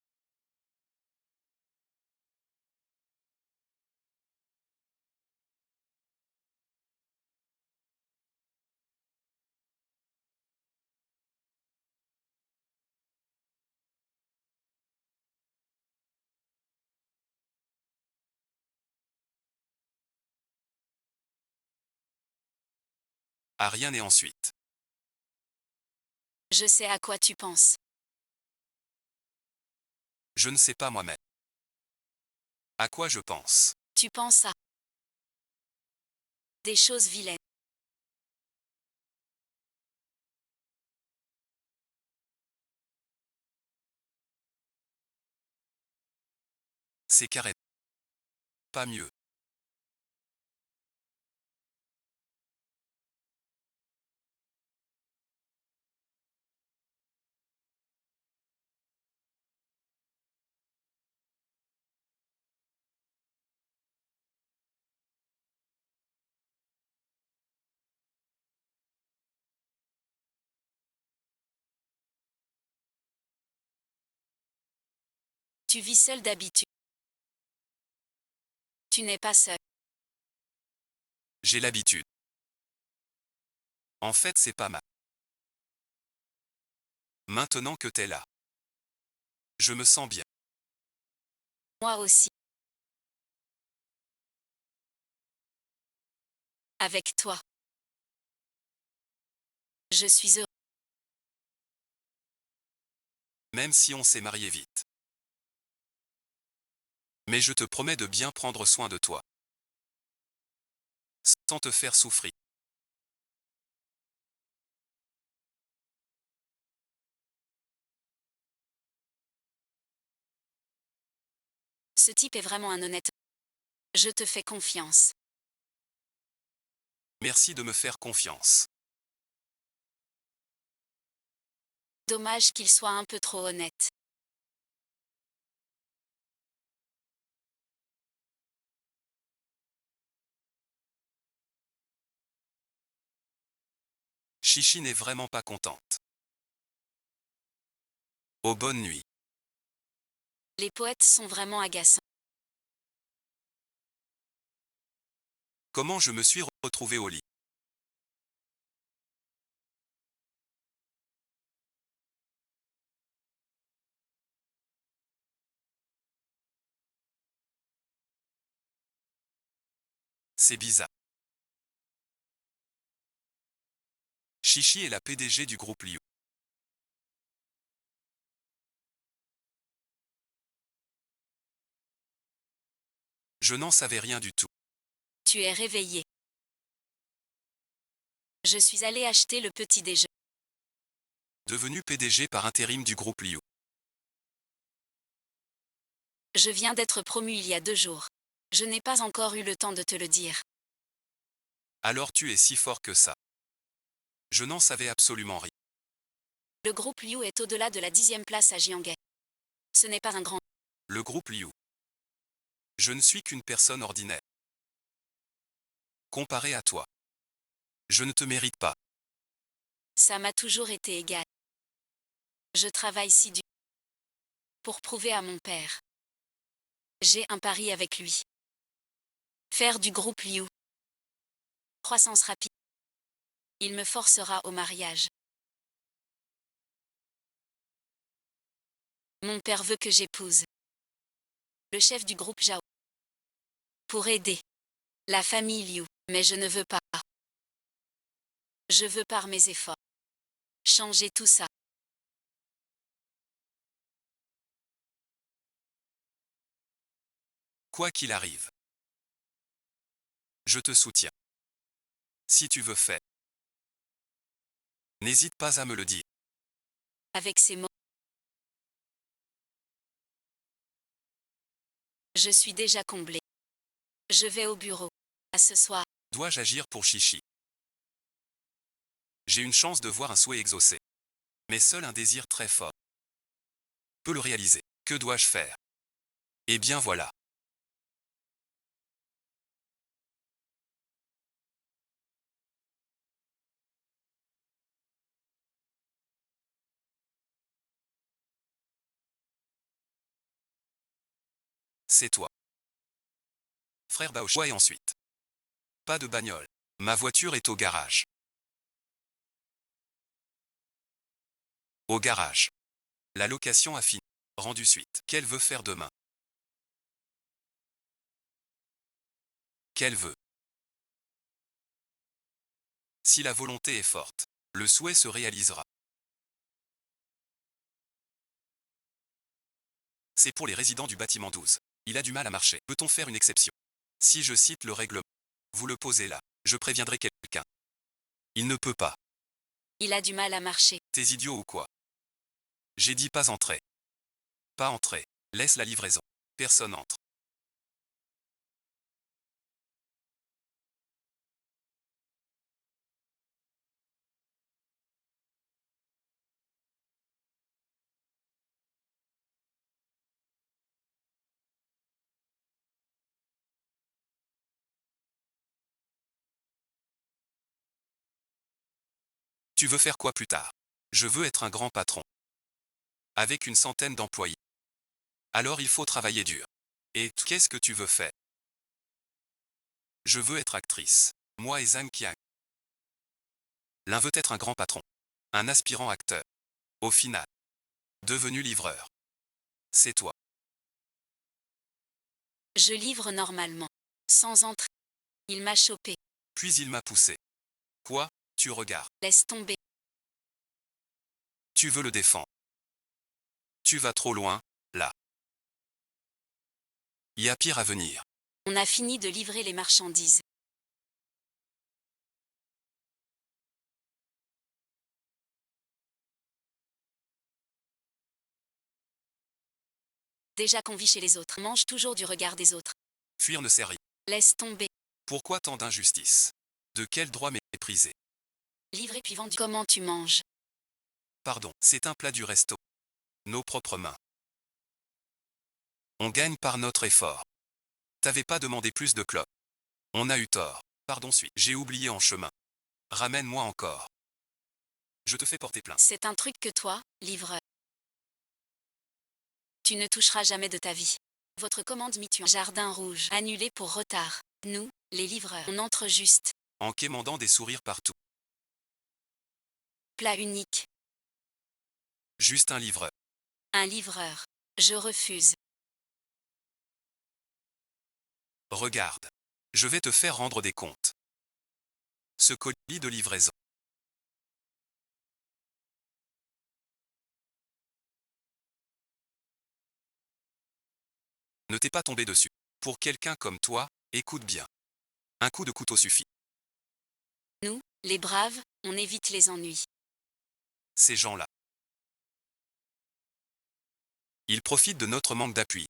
À rien et ensuite. Je sais à quoi tu penses. Je ne sais pas moi-même. À quoi je pense? Tu penses à des choses vilaines. C'est carré. Pas mieux. Tu vis seul d'habitude. Tu n'es pas seul. J'ai l'habitude. En fait, c'est pas mal. Maintenant que t'es là. Je me sens bien. Moi aussi. Avec toi. Je suis heureux. Même si on s'est marié vite. Mais je te promets de bien prendre soin de toi. Sans te faire souffrir. Ce type est vraiment un honnête. Je te fais confiance. Merci de me faire confiance. Dommage qu'il soit un peu trop honnête. Chichi n'est vraiment pas contente. Oh, bonne nuit. Les poètes sont vraiment agaçants. Comment je me suis retrouvé au lit? C'est bizarre. Chichi est la PDG du groupe Liu. Je n'en savais rien du tout. Tu es réveillé. Je suis allé acheter le petit déjeuner. Devenu PDG par intérim du groupe Liu. Je viens d'être promu il y a 2 jours. Je n'ai pas encore eu le temps de te le dire. Alors tu es si fort que ça. Je n'en savais absolument rien. Le groupe Liu est au-delà de la 10e place à Jianghe. Ce n'est pas un grand. Le groupe Liu. Je ne suis qu'une personne ordinaire. Comparé à toi. Je ne te mérite pas. Ça m'a toujours été égal. Je travaille si dur pour prouver à mon père. J'ai un pari avec lui. Faire du groupe Liu. Croissance rapide. Il me forcera au mariage. Mon père veut que j'épouse le chef du groupe Zhao. Pour aider la famille Liu, mais je ne veux pas. Je veux par mes efforts changer tout ça. Quoi qu'il arrive. Je te soutiens. Si tu veux faire. N'hésite pas à me le dire. Avec ces mots, je suis déjà comblée. Je vais au bureau. À ce soir. Dois-je agir pour Chichi? J'ai une chance de voir un souhait exaucé. Mais seul un désir très fort peut le réaliser. Que dois-je faire? Eh bien voilà. C'est toi. Frère Baochua et ensuite. Pas de bagnole. Ma voiture est au garage. Au garage. La location a fini. Rendu suite. Qu'elle veut faire demain? Qu'elle veut. Si la volonté est forte, le souhait se réalisera. C'est pour les résidents du bâtiment 12. Il a du mal à marcher. Peut-on faire une exception? Si je cite le règlement, vous le posez là. Je préviendrai quelqu'un. Il ne peut pas. Il a du mal à marcher. T'es idiot ou quoi? J'ai dit pas entrer. Pas entrer. Laisse la livraison. Personne entre. Tu veux faire quoi plus tard? Je veux être un grand patron. Avec une centaine d'employés. Alors il faut travailler dur. Et qu'est-ce que tu veux faire? Je veux être actrice. Moi et Zhang Qiang. L'un veut être un grand patron. Un aspirant acteur. Au final. Devenu livreur. C'est toi. Je livre normalement. Sans entrer. Il m'a chopé. Puis il m'a poussé. Quoi? Tu regardes. Laisse tomber. Tu veux le défendre. Tu vas trop loin, là. Y a pire à venir. On a fini de livrer les marchandises. Déjà qu'on vit chez les autres, on mange toujours du regard des autres. Fuir ne sert à rien. Laisse tomber. Pourquoi tant d'injustice? De quel droit mépriser? Livrer puis vendu. Comment tu manges? Pardon, c'est un plat du resto. Nos propres mains. On gagne par notre effort. T'avais pas demandé plus de clopes. On a eu tort. Pardon, j'ai oublié en chemin. Ramène-moi encore. Je te fais porter plainte. C'est un truc que toi, livreur, tu ne toucheras jamais de ta vie. Votre commande Mituan Jardin Rouge annulée pour retard. Nous, les livreurs, on entre juste. En quémandant des sourires partout. Plat unique. Juste un livreur. Un livreur. Je refuse. Regarde. Je vais te faire rendre des comptes. Ce colis de livraison. Ne t'es pas tombé dessus. Pour quelqu'un comme toi, écoute bien. Un coup de couteau suffit. Nous, les braves, on évite les ennuis. Ces gens-là. Ils profitent de notre manque d'appui.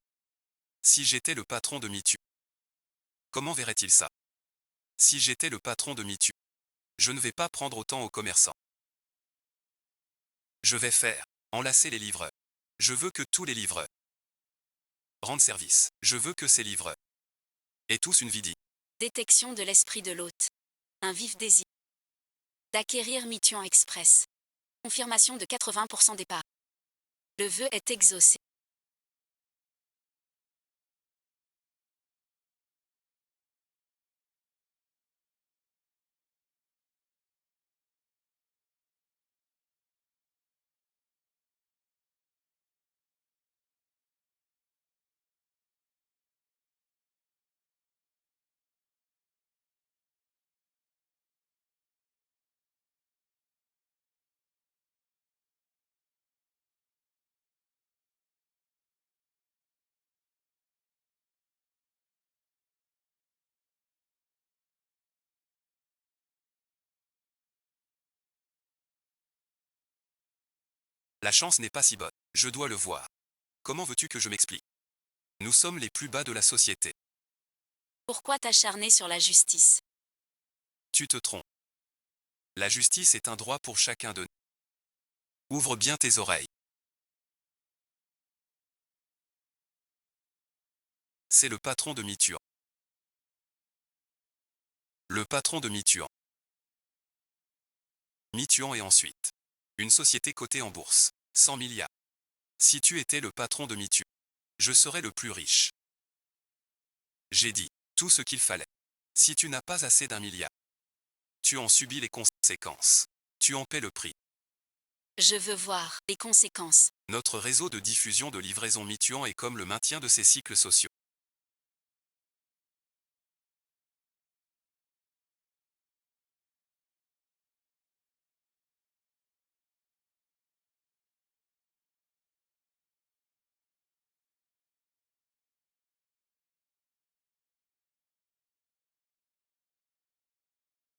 Si j'étais le patron de Mitu, comment verrait-il ça? Si j'étais le patron de Mitu, je ne vais pas prendre autant aux commerçants. Je vais faire enlacer les livreurs. Je veux que tous les livreurs rendent service. Je veux que ces livreurs aient tous une vie digne. Détection de l'esprit de l'hôte. Un vif désir d'acquérir Mituan Express. Confirmation de 80% départ. Le vœu est exaucé. La chance n'est pas si bonne. Je dois le voir. Comment veux-tu que je m'explique? Nous sommes les plus bas de la société. Pourquoi t'acharner sur la justice? Tu te trompes. La justice est un droit pour chacun de nous. Ouvre bien tes oreilles. C'est le patron de Mituan. Le patron de Mituan. Mituan et ensuite. Une société cotée en bourse. 100 milliards. Si tu étais le patron de Mituan, je serais le plus riche. J'ai dit tout ce qu'il fallait. Si tu n'as pas assez d'1 milliard, tu en subis les conséquences. Tu en paies le prix. Je veux voir les conséquences. Notre réseau de diffusion de livraison Mituan est comme le maintien de ses cycles sociaux.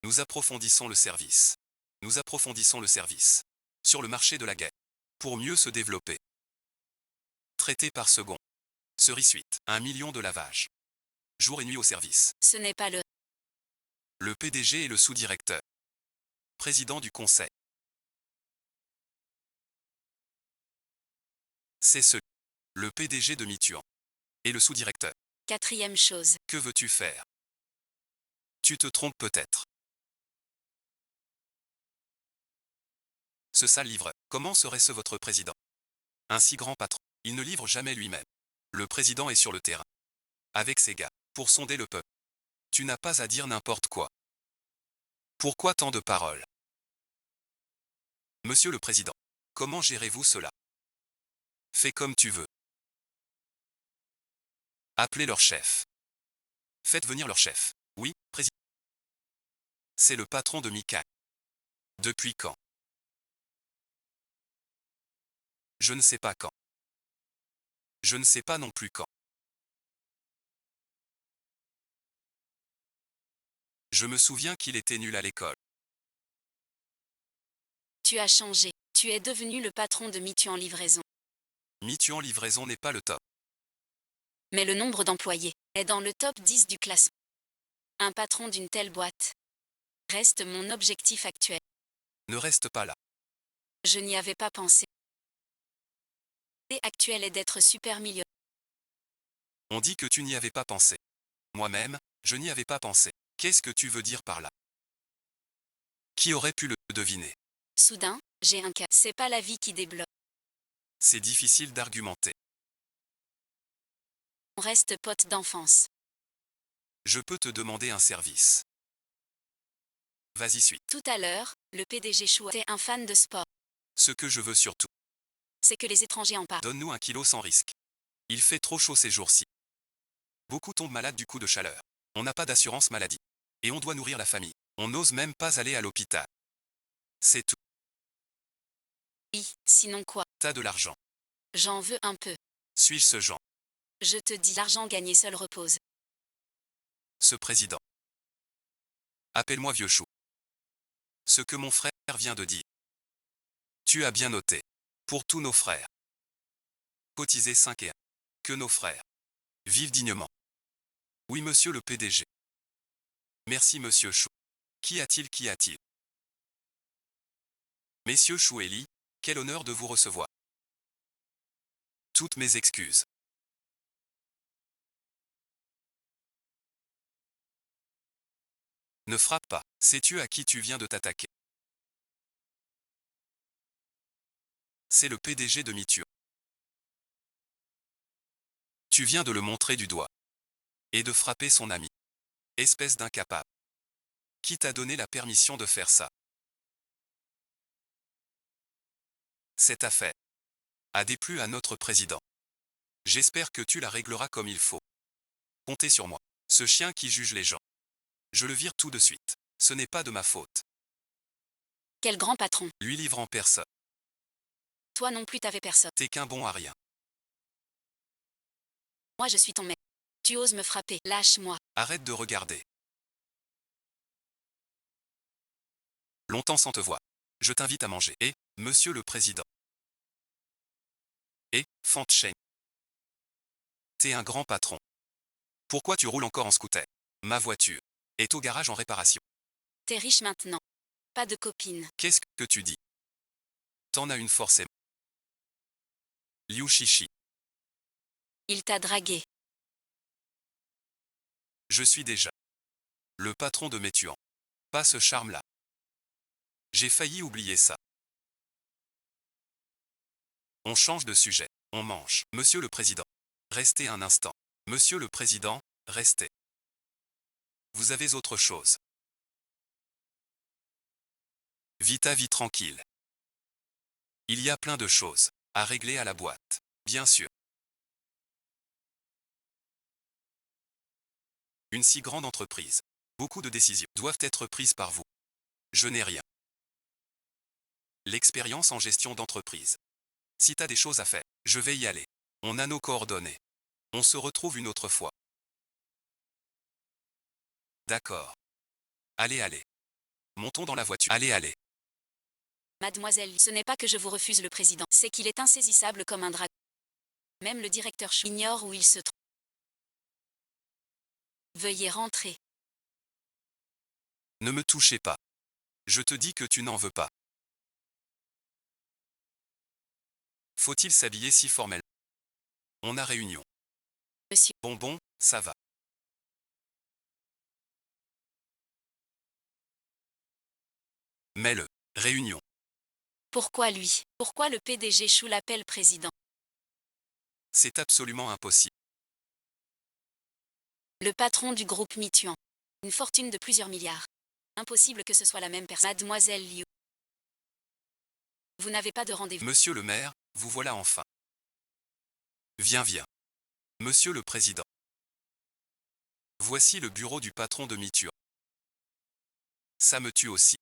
Nous approfondissons le service. Nous approfondissons le service. Sur le marché de la guerre. Pour mieux se développer. Traité par second. Suite. 1 million de lavages. Jour et nuit au service. Ce n'est pas Le PDG et le sous-directeur. Président du conseil. C'est le PDG de Mituan. Et le sous-directeur. quatrième chose. Que veux-tu faire? Tu te trompes peut-être. Ce sale livreur. Comment serait-ce votre président? Un si grand patron. Il ne livre jamais lui-même. Le président est sur le terrain. Avec ses gars. Pour sonder le peuple. Tu n'as pas à dire n'importe quoi. Pourquoi tant de paroles? Monsieur le président. Comment gérez-vous cela? Fais comme tu veux. Appelez leur chef. Faites venir leur chef. Oui, président. C'est le patron de Mika. Depuis quand? Je ne sais pas quand. Je ne sais pas non plus quand. Je me souviens qu'il était nul à l'école. Tu as changé. Tu es devenu le patron de Mituan Livraison. Mituan Livraison n'est pas le top. Mais le nombre d'employés est dans le top 10 du classement. Un patron d'une telle boîte reste mon objectif actuel. Ne reste pas là. Je n'y avais pas pensé. L'idée actuelle est d'être super millionnaire. On dit que tu n'y avais pas pensé. Moi-même, je n'y avais pas pensé. Qu'est-ce que tu veux dire par là? Qui aurait pu le deviner? Soudain, J'ai un cas. C'est pas la vie qui débloque. C'est difficile d'argumenter. On reste potes d'enfance. Je peux te demander un service. Vas-y, suis. Tout à l'heure, le PDG Chou était un fan de sport. Ce que je veux surtout, C'est que les étrangers en parlent. donne-nous 1 kilo sans risque. Il fait trop chaud ces jours-ci. Beaucoup tombent malades du coup de chaleur. On n'a pas d'assurance maladie. Et on doit nourrir la famille. On n'ose même pas aller à l'hôpital. C'est tout. Oui, sinon quoi? T'as de l'argent. J'en veux un peu. Suis-je ce genre? Je te dis, l'argent gagné seul repose. Ce président. Appelle-moi vieux chou. Ce que mon frère vient de dire. Tu as bien noté. Pour tous nos frères. Cotiser 5 et 1. Que nos frères vivent dignement. Oui, monsieur le PDG. Merci, monsieur Chou. Qu'y a-t-il, qu'y a-t-il? Messieurs Chou et Lee, quel honneur de vous recevoir. Toutes mes excuses. Ne frappe pas. Sais-tu à qui tu viens de t'attaquer? C'est le PDG de Miture. Tu viens de le montrer du doigt. Et de frapper son ami. Espèce d'incapable. Qui t'a donné la permission de faire ça? Cette affaire a déplu à notre président. J'espère que tu la régleras comme il faut. Comptez sur moi. Ce chien qui juge les gens. Je le vire tout de suite. Ce n'est pas de ma faute. Quel grand patron. Lui livrant personne. Toi non plus t'avais personne. T'es qu'un bon à rien. Moi je suis ton mec. Tu oses me frapper. Lâche-moi. Arrête de regarder. Longtemps sans te voir. Je t'invite à manger. Et, monsieur le président. Et, Fantchen. T'es un grand patron. Pourquoi tu roules encore en scooter? Ma voiture est au garage en réparation. T'es riche maintenant. Pas de copine. Qu'est-ce que tu dis? T'en as une forcément. Liu Shishi. Il t'a dragué. Je suis déjà le patron de Métuan. Pas ce charme-là. J'ai failli oublier ça. On change de sujet. On mange. Monsieur le Président. Restez un instant. Monsieur le Président, restez. Vous avez autre chose. Vite à vie tranquille. Il y a plein de choses à régler à la boîte. Bien sûr. Une si grande entreprise. Beaucoup de décisions doivent être prises par vous. Je n'ai rien. L'expérience en gestion d'entreprise. Si t'as des choses à faire, je vais y aller. On a nos coordonnées. On se retrouve une autre fois. D'accord. Allez, allez. Montons dans la voiture. Allez, allez. Mademoiselle, ce n'est pas que je vous refuse le président. C'est qu'il est insaisissable comme un dragon. Même le directeur Chou ignore où il se trouve. Veuillez rentrer. Ne me touchez pas. Je te dis que tu n'en veux pas. Faut-il s'habiller si formel? On a réunion. Monsieur. Bonbon, ça va. Mets-le. Réunion. Pourquoi lui? Pourquoi le PDG Chou l'appelle président? C'est absolument impossible. Le patron du groupe Mituan. Une fortune de plusieurs milliards. Impossible que ce soit la même personne. Mademoiselle Liu. Vous n'avez pas de rendez-vous. Monsieur le maire, vous voilà enfin. Viens, viens. Monsieur le président. Voici le bureau du patron de Miture. Ça me tue aussi.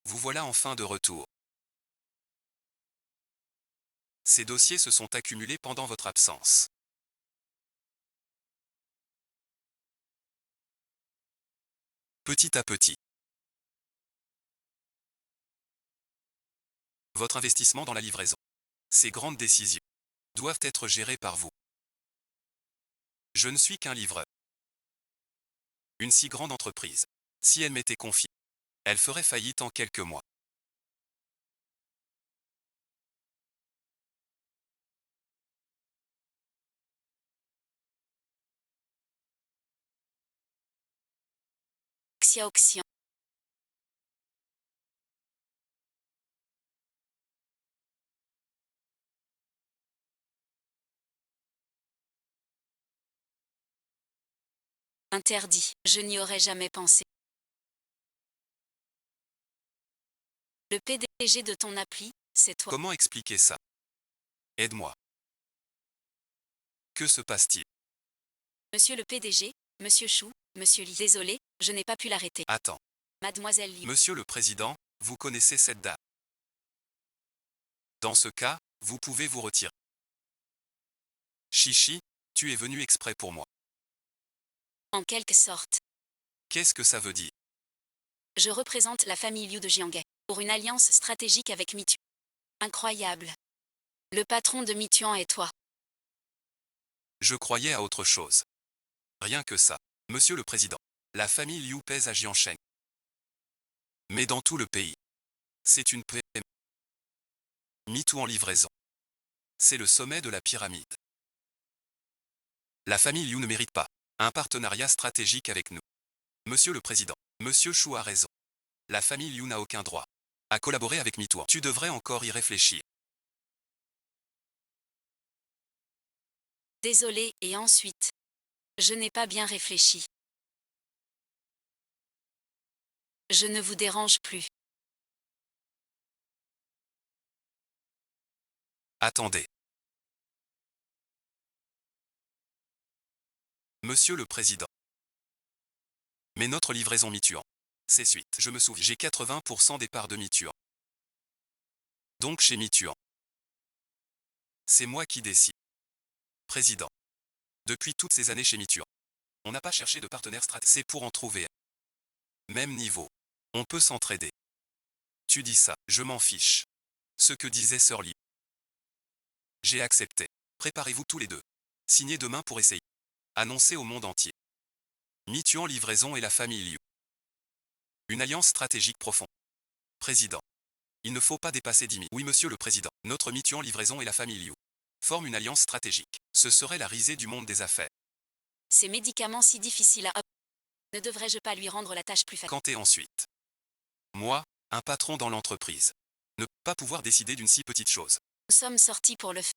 Vous voilà enfin de retour. Ces dossiers se sont accumulés pendant votre absence. Petit à petit. Votre investissement dans la livraison. Ces grandes décisions doivent être gérées par vous. Je ne suis qu'un livreur. Une si grande entreprise, si elle m'était confiée, elle ferait faillite en quelques mois. Xiaoxian. Interdit, je n'y aurais jamais pensé. Le PDG de ton appli, c'est toi. Comment expliquer ça? Aide-moi. Que se passe-t-il? Monsieur le PDG, Monsieur Chou, Monsieur Li. Désolé, je n'ai pas pu l'arrêter. Attends. Mademoiselle Liu. Monsieur le Président, vous connaissez cette dame. Dans ce cas, vous pouvez vous retirer. Chichi, tu es venu exprès pour moi. En quelque sorte. Qu'est-ce que ça veut dire? Je représente la famille Liu de Jianghe, pour une alliance stratégique avec Mituan. Incroyable. Le patron de Mituan est toi. Je croyais à autre chose. Rien que ça. Monsieur le Président, la famille Liu pèse à Jiansheng. Mais dans tout le pays. C'est une PME. MeToo en livraison. C'est le sommet de la pyramide. La famille Liu ne mérite pas un partenariat stratégique avec nous. Monsieur le Président, Monsieur Chou a raison. La famille Liu n'a aucun droit à collaborer avec MeToo. Tu devrais encore y réfléchir. Désolé, et ensuite. Je n'ai pas bien réfléchi. Je ne vous dérange plus. Attendez. Monsieur le Président. Mais notre livraison Mituan. C'est suite. Je me souviens. J'ai 80% des parts de Mituan. Donc chez Mituan. C'est moi qui décide. Président. Depuis toutes ces années chez Mituan. On n'a pas cherché de partenaire stratégique. C'est pour en trouver un. Même niveau. On peut s'entraider. Tu dis ça, je m'en fiche. Ce que disait Sir Lee. J'ai accepté. Préparez-vous tous les deux. Signez demain pour essayer. Annoncez au monde entier. Mituan Livraison et la famille Liu. Une alliance stratégique profonde. Président. Il ne faut pas dépasser 10 000. Oui, monsieur le Président. Notre Mituan Livraison et la famille Liu forment une alliance stratégique. Ce serait la risée du monde des affaires. Ces médicaments si difficiles à... Ne devrais-je pas lui rendre la tâche plus facile? Quand et ensuite. Moi, un patron dans l'entreprise. Ne pas pouvoir décider d'une si petite chose. Nous sommes sortis pour le faire.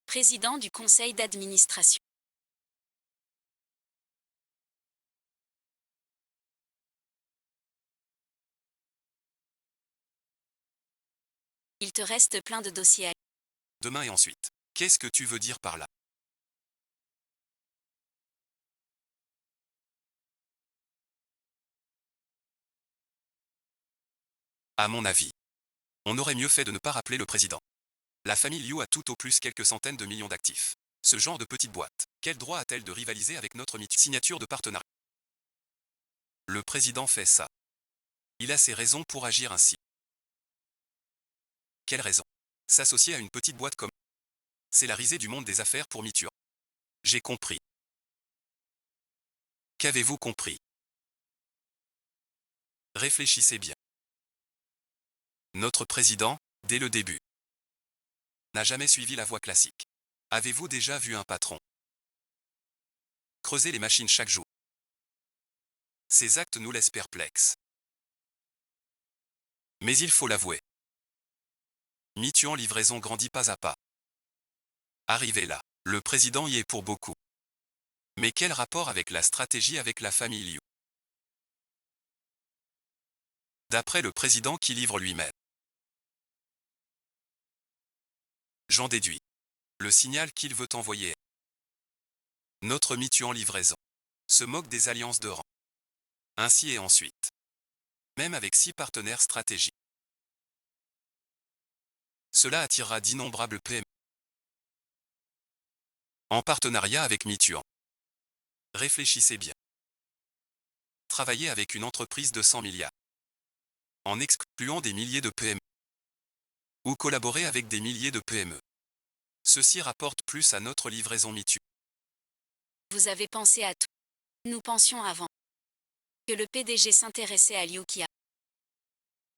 Président du conseil d'administration. Il te reste plein de dossiers à... Demain et ensuite. Qu'est-ce que tu veux dire par là? À mon avis. On aurait mieux fait de ne pas rappeler le président. La famille Liu a tout au plus quelques centaines de millions d'actifs. Ce genre de petite boîte, quel droit a-t-elle de rivaliser avec notre signature de partenariat? Le président fait ça. Il a ses raisons pour agir ainsi. Quelle raison? S'associer à une petite boîte comme... C'est la risée du monde des affaires pour Mituan. J'ai compris. Qu'avez-vous compris? Réfléchissez bien. Notre président, dès le début, n'a jamais suivi la voie classique. Avez-vous déjà vu un patron creuser les machines chaque jour? Ces actes nous laissent perplexes. Mais il faut l'avouer. Mituan Livraison grandit pas à pas. Arrivé là, le président y est pour beaucoup. Mais quel rapport avec la stratégie avec la famille Liu? D'après le président qui livre lui-même. J'en déduis. Le signal qu'il veut envoyer est: notre Mituan Livraison se moque des alliances de rang. Ainsi et ensuite. Même avec 6 partenaires stratégiques. Cela attirera d'innombrables PME. En partenariat avec Mituan. Réfléchissez bien. Travailler avec une entreprise de 100 milliards. En excluant des milliers de PME. Ou collaborer avec des milliers de PME. Ceci rapporte plus à notre livraison Mituan. Vous avez pensé à tout. Nous pensions avant que le PDG s'intéressait à Liu Qia.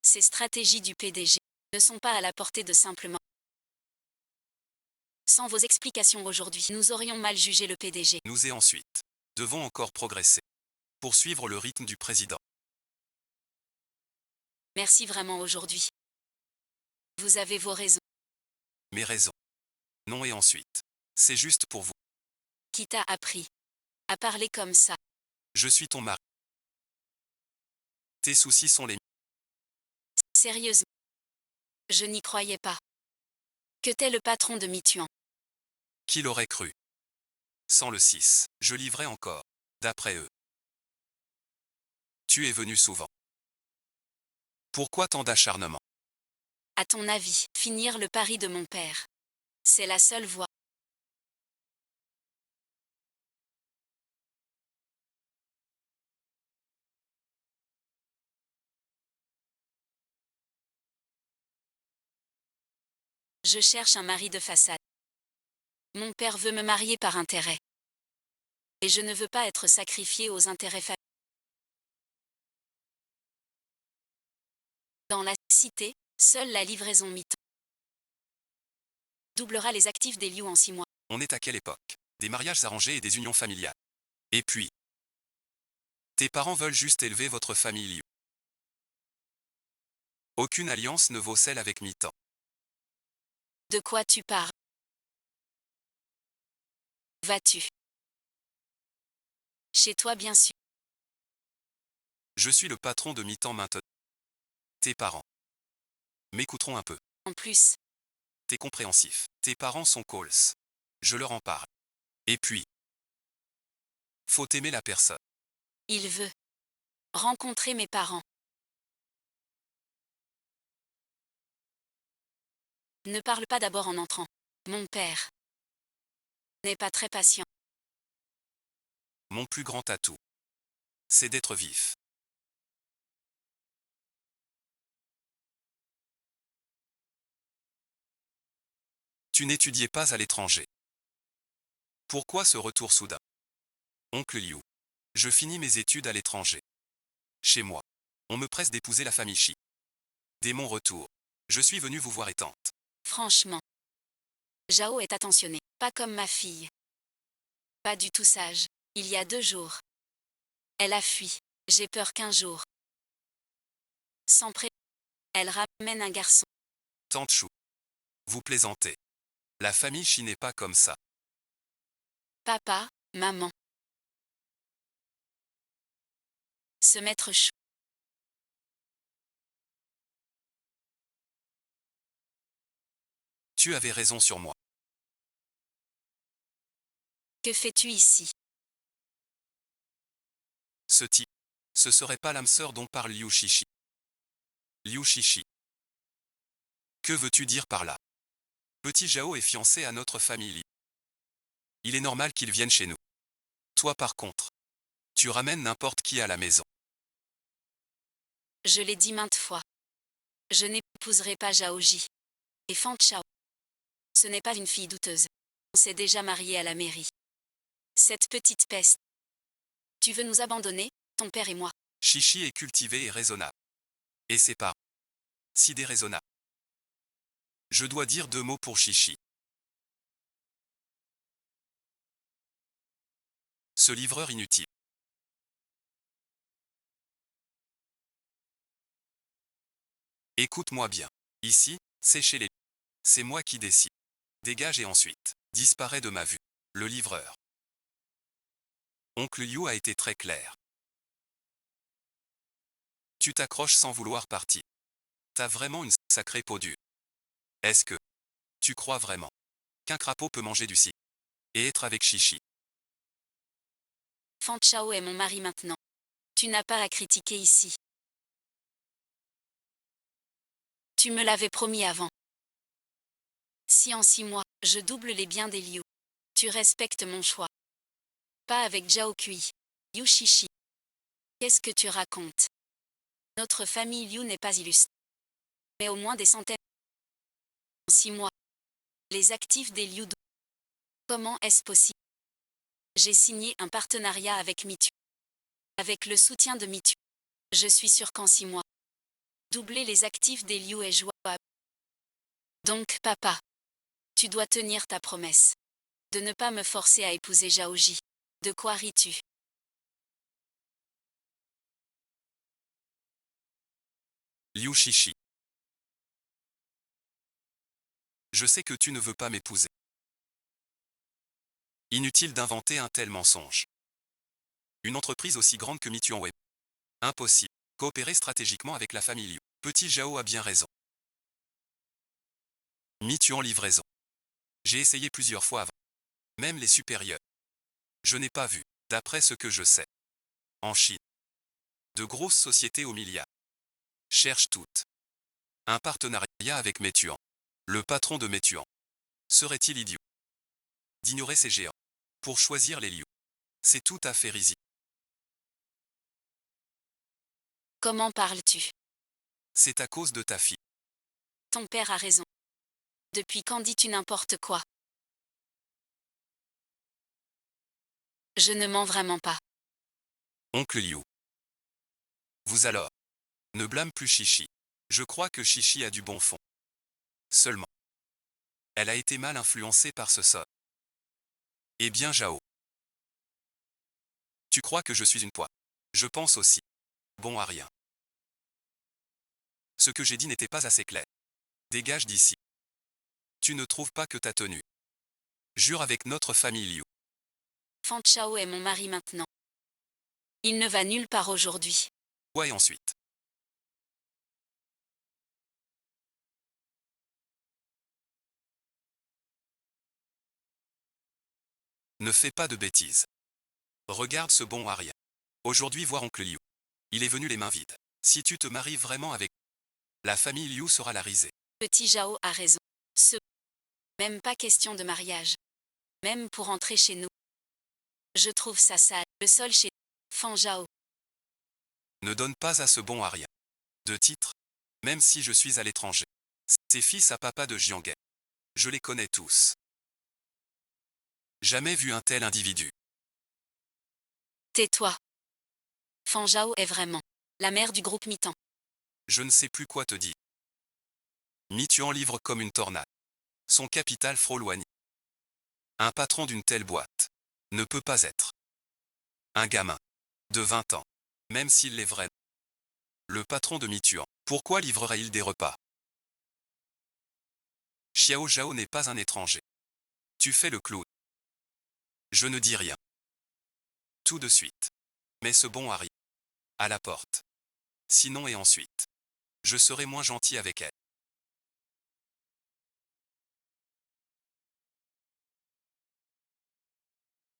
Ces stratégies du PDG ne sont pas à la portée de simplement Sans vos explications aujourd'hui, nous aurions mal jugé le PDG. Nous et ensuite devons encore progresser pour suivre le rythme du président. Merci vraiment aujourd'hui. Vous avez vos raisons. Mes raisons. Non et ensuite. C'est juste pour vous. Qui t'a appris à parler comme ça? Je suis ton mari. Tes soucis sont les miens. Sérieusement. Je n'y croyais pas. Que t'es le patron de Mituan. Qui l'aurait cru? Sans le 6, je livrais encore. D'après eux. Tu es venu souvent. Pourquoi tant d'acharnement? À ton avis, finir le pari de mon père. C'est la seule voie. Je cherche un mari de façade. Mon père veut me marier par intérêt. Et je ne veux pas être sacrifié aux intérêts familiaux. Dans la cité, seule la livraison mi-temps doublera les actifs des Liu en 6 mois. On est à quelle époque? Des mariages arrangés et des unions familiales. Et puis, tes parents veulent juste élever votre famille Liu. Aucune alliance ne vaut celle avec mi-temps. De quoi tu parles? Vas-tu? Chez toi bien sûr. Je suis le patron de mi-temps maintenant. Tes parents m'écouteront un peu. En plus, T'es compréhensif. Tes parents sont calls. Je leur en parle. Et puis, faut aimer la personne. il veut rencontrer mes parents. Ne parle pas d'abord en entrant. Mon père n'est pas très patient. Mon plus grand atout, c'est d'être vif. Tu n'étudiais pas à l'étranger. Pourquoi ce retour soudain? Oncle Liu. Je finis mes études à l'étranger. Chez moi. On me presse d'épouser la famille Shi. Dès mon retour, je suis venu vous voir et tante. Franchement. Zhao est attentionné. Pas comme ma fille. Pas du tout sage. Il y a 2 jours. Elle a fui. J'ai peur qu'un jour. Sans pré... Elle ramène un garçon. Tante Chou. Vous plaisantez. La famille Shi n'est pas comme ça. Papa, maman. Se mettre chaud. Tu avais raison sur moi. Que fais-tu ici? Ce type. Ce serait pas l'âme sœur dont parle Liu Shishi. Liu Shishi. Que veux-tu dire par là? Petit Zhao est fiancé à notre famille Li. Il est normal qu'il vienne chez nous. Toi par contre, tu ramènes n'importe qui à la maison. Je l'ai dit maintes fois. Je n'épouserai pas Zhao Ji. Et Fan Chao. Ce n'est pas une fille douteuse. On s'est déjà marié à la mairie. Cette petite peste. Tu veux nous abandonner, ton père et moi? Shishi est cultivé et raisonnable. Et ses parents. Si déraisonnable. Je dois dire 2 mots pour Shishi. Ce livreur inutile. Écoute-moi bien. Ici, c'est chez les... C'est moi qui décide. Dégage et ensuite, disparaît de ma vue. Le livreur. Oncle Liu a été très clair. Tu t'accroches sans vouloir partir. T'as vraiment une sacrée peau dure. Est-ce que tu crois vraiment qu'un crapaud peut manger du ci et être avec Shishi? Fan Chao est mon mari maintenant. Tu n'as pas à critiquer ici. Tu me l'avais promis avant. Si en 6 mois, je double les biens des Liu, tu respectes mon choix. Pas avec Zhao Kui. Liu Shishi. Qu'est-ce que tu racontes? Notre famille Liu n'est pas illustre. Mais au moins des centaines. En 6 mois. Les actifs des Liu. Comment est-ce possible? J'ai signé un partenariat avec Mitu. Avec le soutien de Mitu. Je suis sûr qu'en 6 mois. Doubler les actifs des Liu est jouable. Donc, papa. Tu dois tenir ta promesse. De ne pas me forcer à épouser Zhaoji. De quoi ris-tu? Liu Shishi. Je sais que tu ne veux pas m'épouser. Inutile d'inventer un tel mensonge. Une entreprise aussi grande que Mituan. Impossible. Coopérer stratégiquement avec la famille Liu. Petit Zhao a bien raison. Mituan livraison. J'ai essayé plusieurs fois avant. Même les supérieurs. Je n'ai pas vu, d'après ce que je sais. En Chine. De grosses sociétés aux milliards. Cherchent toutes. Un partenariat avec Meituan. Le patron de Meituan. Serait-il idiot d'ignorer ces géants pour choisir les lieux? C'est tout à fait risible. Comment parles-tu? C'est à cause de ta fille. Ton père a raison. Depuis quand dis-tu n'importe quoi? Je ne mens vraiment pas. Oncle Liu. Vous alors. Ne blâme plus Chichi. Je crois que Chichi a du bon fond. Seulement. Elle a été mal influencée par ce sort. Eh bien Zhao. Tu crois que je suis une poix? Je pense aussi. Bon à rien. Ce que j'ai dit n'était pas assez clair. Dégage d'ici. Tu ne trouves pas que t'as tenu. Jure avec notre famille Liu. Fan Chao est mon mari maintenant. Il ne va nulle part aujourd'hui. Ouais et ensuite. Ne fais pas de bêtises. Regarde ce bon à rien. Aujourd'hui voir oncle Liu. Il est venu les mains vides. Si tu te maries vraiment avec la famille Liu sera la risée. Petit Zhao a raison. Même pas question de mariage. Même pour entrer chez nous. Je trouve ça sale. Le sol chez Fan Zhao. Ne donne pas à ce bon à rien. De titre, même si je suis à l'étranger. C'est fils à papa de Jianghe. Je les connais tous. Jamais vu un tel individu. Tais-toi. Fan Zhao est vraiment la mère du groupe mi-temps. Je ne sais plus quoi te dire. Mituan livre comme une tornade. Son capital frôle. Un patron d'une telle boîte ne peut pas être un gamin de 20 ans, même s'il l'est vrai. Le patron de Mituan, pourquoi livrerait-il des repas? Xiao Zhao n'est pas un étranger. Tu fais le clown. Je ne dis rien. Tout de suite. Mais ce bon Harry. À la porte. Sinon et ensuite. Je serai moins gentil avec elle.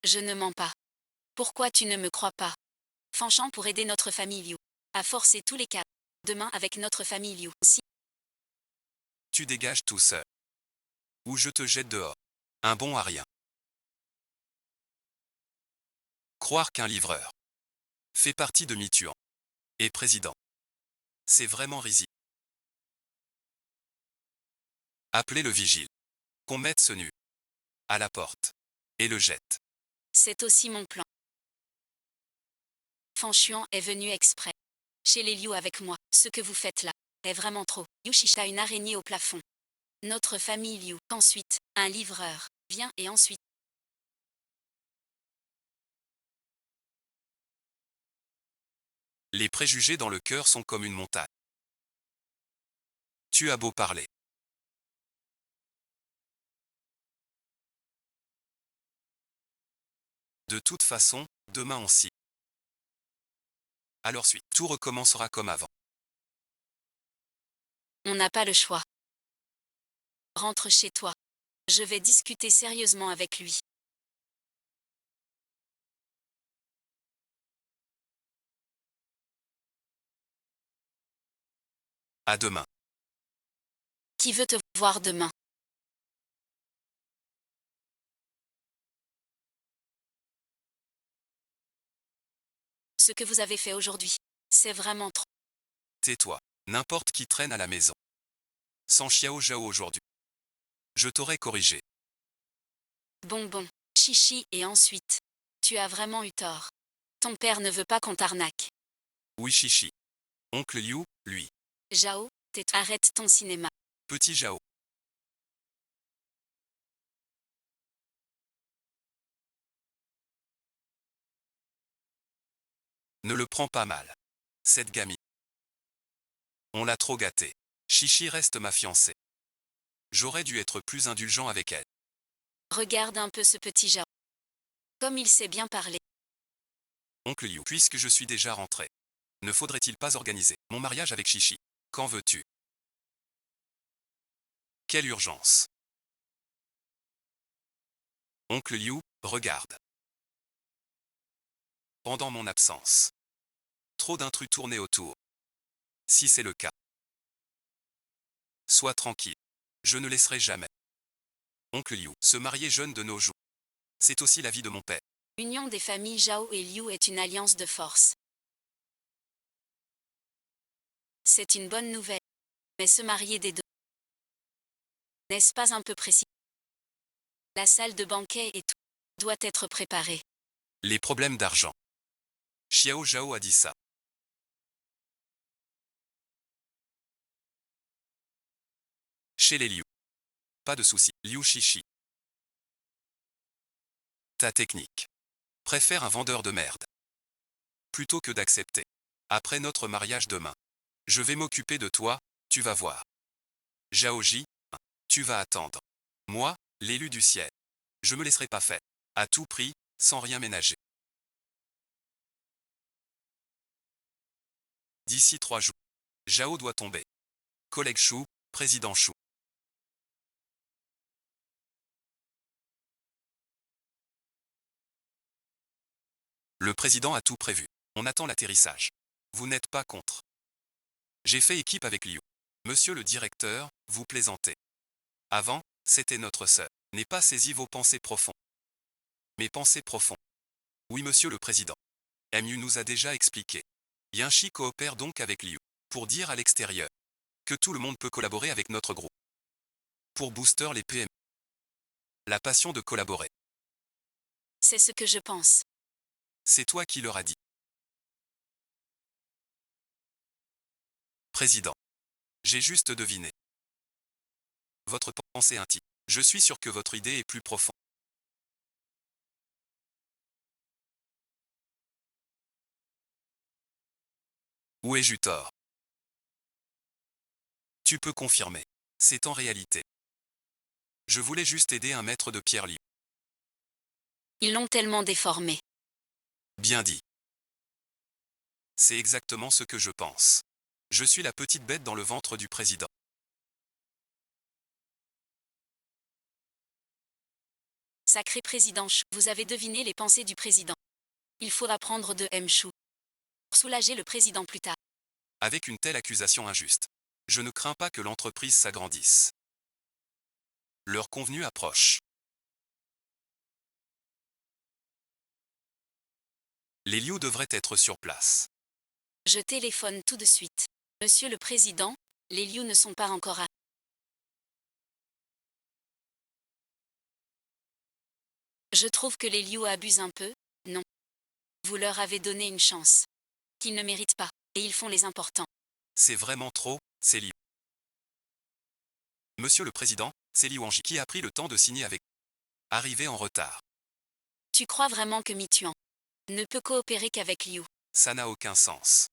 Je ne mens pas. Pourquoi tu ne me crois pas? Fanchan pour aider notre famille Liu. À forcer tous les cas. Demain avec notre famille Liu. Si. Tu dégages tout seul. Ou je te jette dehors. Un bon à rien. Croire qu'un livreur fait partie de Mituan et président. C'est vraiment risible. Appelez le vigile. Qu'on mette ce nu à la porte et le jette. C'est aussi mon plan. Fan Xuan est venu exprès. Chez les Liu avec moi. Ce que vous faites là est vraiment trop. Yushisha une araignée au plafond. Notre famille Liu. Ensuite, un livreur vient et ensuite. Les préjugés dans le cœur sont comme une montagne. Tu as beau parler. De toute façon, demain aussi. Alors suite, tout recommencera comme avant. On n'a pas le choix. Rentre chez toi. Je vais discuter sérieusement avec lui. À demain. Qui veut te voir demain? Ce que vous avez fait aujourd'hui, c'est vraiment trop. Tais-toi. N'importe qui traîne à la maison. Sans Xiao Zhao aujourd'hui. Je t'aurais corrigé. Bon, chichi et ensuite. Tu as vraiment eu tort. Ton père ne veut pas qu'on t'arnaque. Oui Chichi. Oncle Liu, lui. Zhao, arrête ton cinéma. Petit Zhao. Ne le prends pas mal. Cette gamine. On l'a trop gâtée. Chichi reste ma fiancée. J'aurais dû être plus indulgent avec elle. Regarde un peu ce petit Jao. Comme il sait bien parler. Oncle Liu, puisque je suis déjà rentré, ne faudrait-il pas organiser mon mariage avec Chichi? Qu'en veux-tu? Quelle urgence! Oncle Liu, regarde. Pendant mon absence. Trop d'intrus tournaient autour. Si c'est le cas. Sois tranquille. Je ne laisserai jamais. Oncle Liu, se marier jeune de nos jours. C'est aussi la vie de mon père. L'union des familles Zhao et Liu est une alliance de force. C'est une bonne nouvelle. Mais se marier des deux. N'est-ce pas un peu précis? La salle de banquet et tout doit être préparée. Les problèmes d'argent. Xiao Zhao a dit ça. Chez les Liu. Pas de souci. Liu Shishi. Ta technique. Préfère un vendeur de merde. Plutôt que d'accepter. Après notre mariage demain. Je vais m'occuper de toi, tu vas voir. Zhaoji, tu vas attendre. Moi, l'élu du ciel. Je me laisserai pas faire. À tout prix, sans rien ménager. D'ici 3 jours. Zhao doit tomber. Collègue Chou, président Chou. Le président a tout prévu. On attend l'atterrissage. Vous n'êtes pas contre. J'ai fait équipe avec Liu. Monsieur le directeur, vous plaisantez. Avant, c'était notre sœur. N'ai pas saisi vos pensées profondes. Mes pensées profondes. Oui, monsieur le président. MU nous a déjà expliqué. Yinchi coopère donc avec Liu. Pour dire à l'extérieur que tout le monde peut collaborer avec notre groupe. Pour booster les PME. La passion de collaborer. C'est ce que je pense. C'est toi qui leur as dit. Président. J'ai juste deviné. Votre pensée intime. Je suis sûr que votre idée est plus profonde. Où ai-je eu tort? Tu peux confirmer. C'est en réalité. Je voulais juste aider un maître de pierre Liu. Ils l'ont tellement déformé. Bien dit. C'est exactement ce que je pense. Je suis la petite bête dans le ventre du président. Sacré président Chou, vous avez deviné les pensées du président. Il faut apprendre de M. Chou. Pour soulager le président plus tard. Avec une telle accusation injuste, je ne crains pas que l'entreprise s'agrandisse. L'heure convenue approche. Les Liu devraient être sur place. Je téléphone tout de suite. Monsieur le président, les Liu ne sont pas encore à... Je trouve que les Liu abusent un peu, non. Vous leur avez donné une chance. Qu'ils ne méritent pas, et ils font les importants. C'est vraiment trop, c'est Liu. Monsieur le président, c'est Liu Anji qui a pris le temps de signer avec. Arrivé en retard. Tu crois vraiment que Mituan ne peut coopérer qu'avec Liu, Ça n'a aucun sens.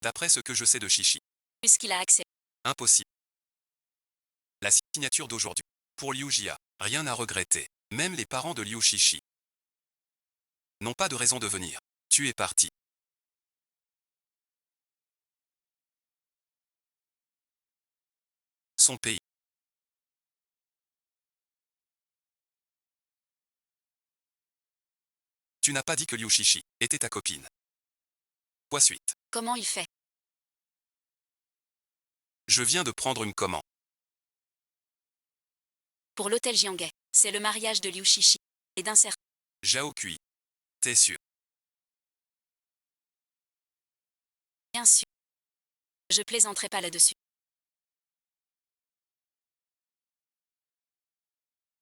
D'après ce que je sais de Chichi. puisqu'il a accès. Impossible. La signature d'aujourd'hui. Pour Liu Jia, rien à regretter. Même les parents de Liu Shishi n'ont pas de raison de venir. Tu es parti. Son pays. Tu n'as pas dit que Liu Shishi était ta copine. Quoi suite? Comment il fait? Je viens de prendre une commande. Pour l'hôtel Jianghe, c'est le mariage de Liu Shishi. Et d'un certain... Zhao Kui. T'es sûr? Bien sûr. Je plaisanterai pas là-dessus.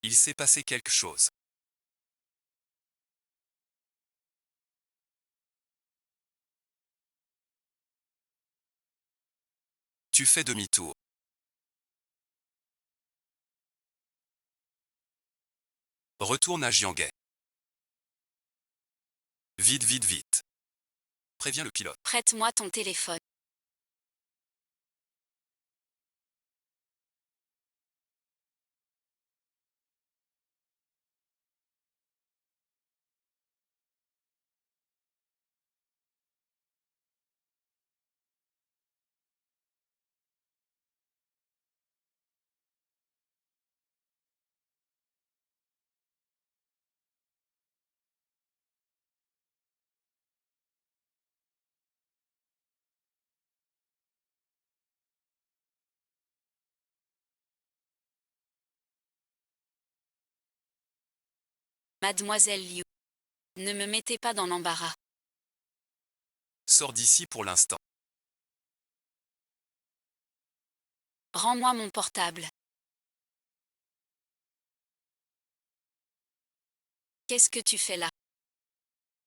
Il s'est passé quelque chose. Tu fais demi-tour. Retourne à Jianghe. Vite, vite, vite. préviens le pilote. Prête-moi ton téléphone. Mademoiselle Liu. Ne me mettez pas dans l'embarras. Sors d'ici pour l'instant. Rends-moi mon portable. Qu'est-ce que tu fais là?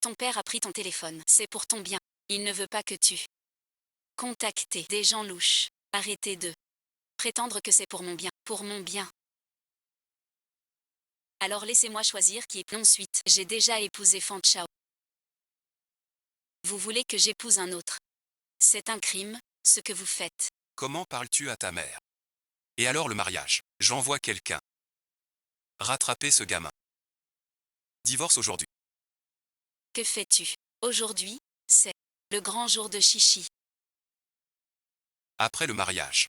Ton père a pris ton téléphone. C'est pour ton bien. Il ne veut pas que tu contactes des gens louches. Arrêtez de prétendre que c'est pour mon bien. Pour mon bien. Alors laissez-moi choisir qui est. Ensuite, j'ai déjà épousé Fan Chao. Vous voulez que j'épouse un autre? C'est un crime, ce que vous faites. Comment parles-tu à ta mère? Et alors le mariage? J'envoie quelqu'un. Rattraper ce gamin. Divorce aujourd'hui. Que fais-tu? Aujourd'hui, c'est le grand jour de Chichi. Après le mariage.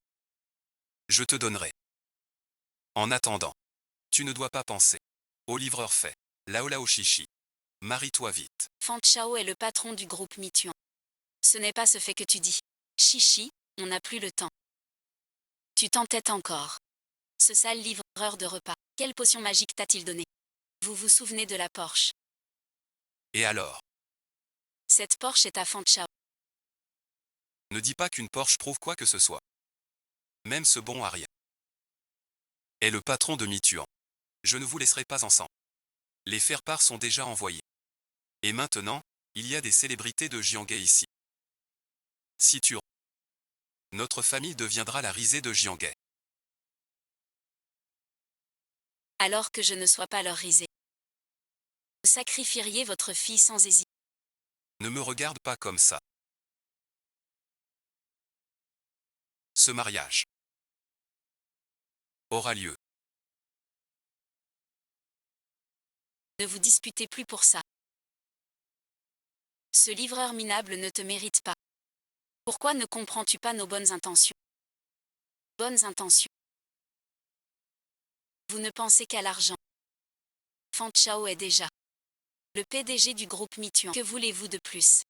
Je te donnerai. En attendant. Tu ne dois pas penser. Au livreur fait. Lao Lao Chichi. Marie-toi vite. Fan Chao est le patron du groupe Mituan. Ce n'est pas ce fait que tu dis. Chichi, on n'a plus le temps. Tu t'entêtes encore. Ce sale livreur de repas. Quelle potion magique t'a-t-il donné? Vous vous souvenez de la Porsche? Et alors? Cette Porsche est à Fan Chao. Ne dis pas qu'une Porsche prouve quoi que ce soit. Même ce bon à rien. Est le patron de Mituan. Je ne vous laisserai pas ensemble. Les faire-part sont déjà envoyés. Et maintenant, il y a des célébrités de Jianghe ici. Si tu... Notre famille deviendra la risée de Jianghe. Alors que je ne sois pas leur risée. Vous sacrifieriez votre fille sans hésiter. Ne me regarde pas comme ça. Ce mariage aura lieu. Ne vous disputez plus pour ça. Ce livreur minable ne te mérite pas. Pourquoi ne comprends-tu pas nos bonnes intentions? Bonnes intentions. Vous ne pensez qu'à l'argent. Fan Chao est déjà le PDG du groupe Mituan. Que voulez-vous de plus?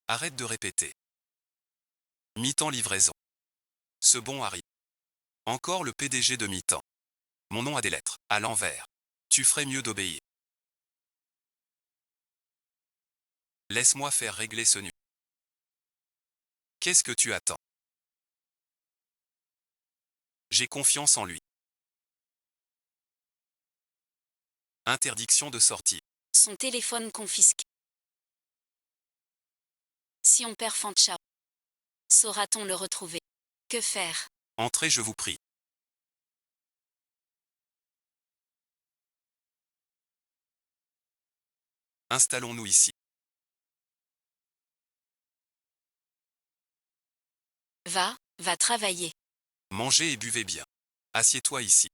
Arrête de répéter. Mi-temps livraison. Ce bon Harry. Encore le PDG de mi-temps. Mon nom a des lettres, à l'envers. Tu ferais mieux d'obéir. Laisse-moi faire régler ce nu. Qu'est-ce que tu attends? J'ai confiance en lui. Interdiction de sortie. Son téléphone confisqué. Si on perd Fan Chao, saura-t-on le retrouver? Que faire? Entrez, je vous prie. Installons-nous ici. Va travailler. Mangez et buvez bien. Assieds-toi ici.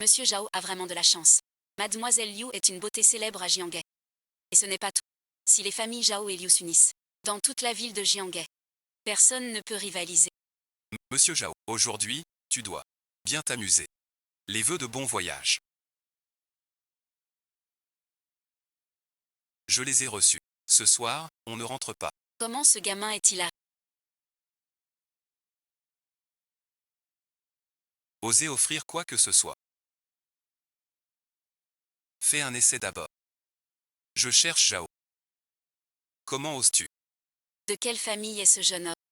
Monsieur Zhao a vraiment de la chance. Mademoiselle Liu est une beauté célèbre à Jianghe. Et ce n'est pas tout. Si les familles Zhao et Liu s'unissent, dans toute la ville de Jianghe, personne ne peut rivaliser. Monsieur Zhao, aujourd'hui, tu dois bien t'amuser. Les vœux de bon voyage. Je les ai reçus. Ce soir, on ne rentre pas. Comment ce gamin est-il là? Osez offrir quoi que ce soit. Fais un essai d'abord. Je cherche Zhao. Comment oses-tu? De quelle famille est ce jeune homme?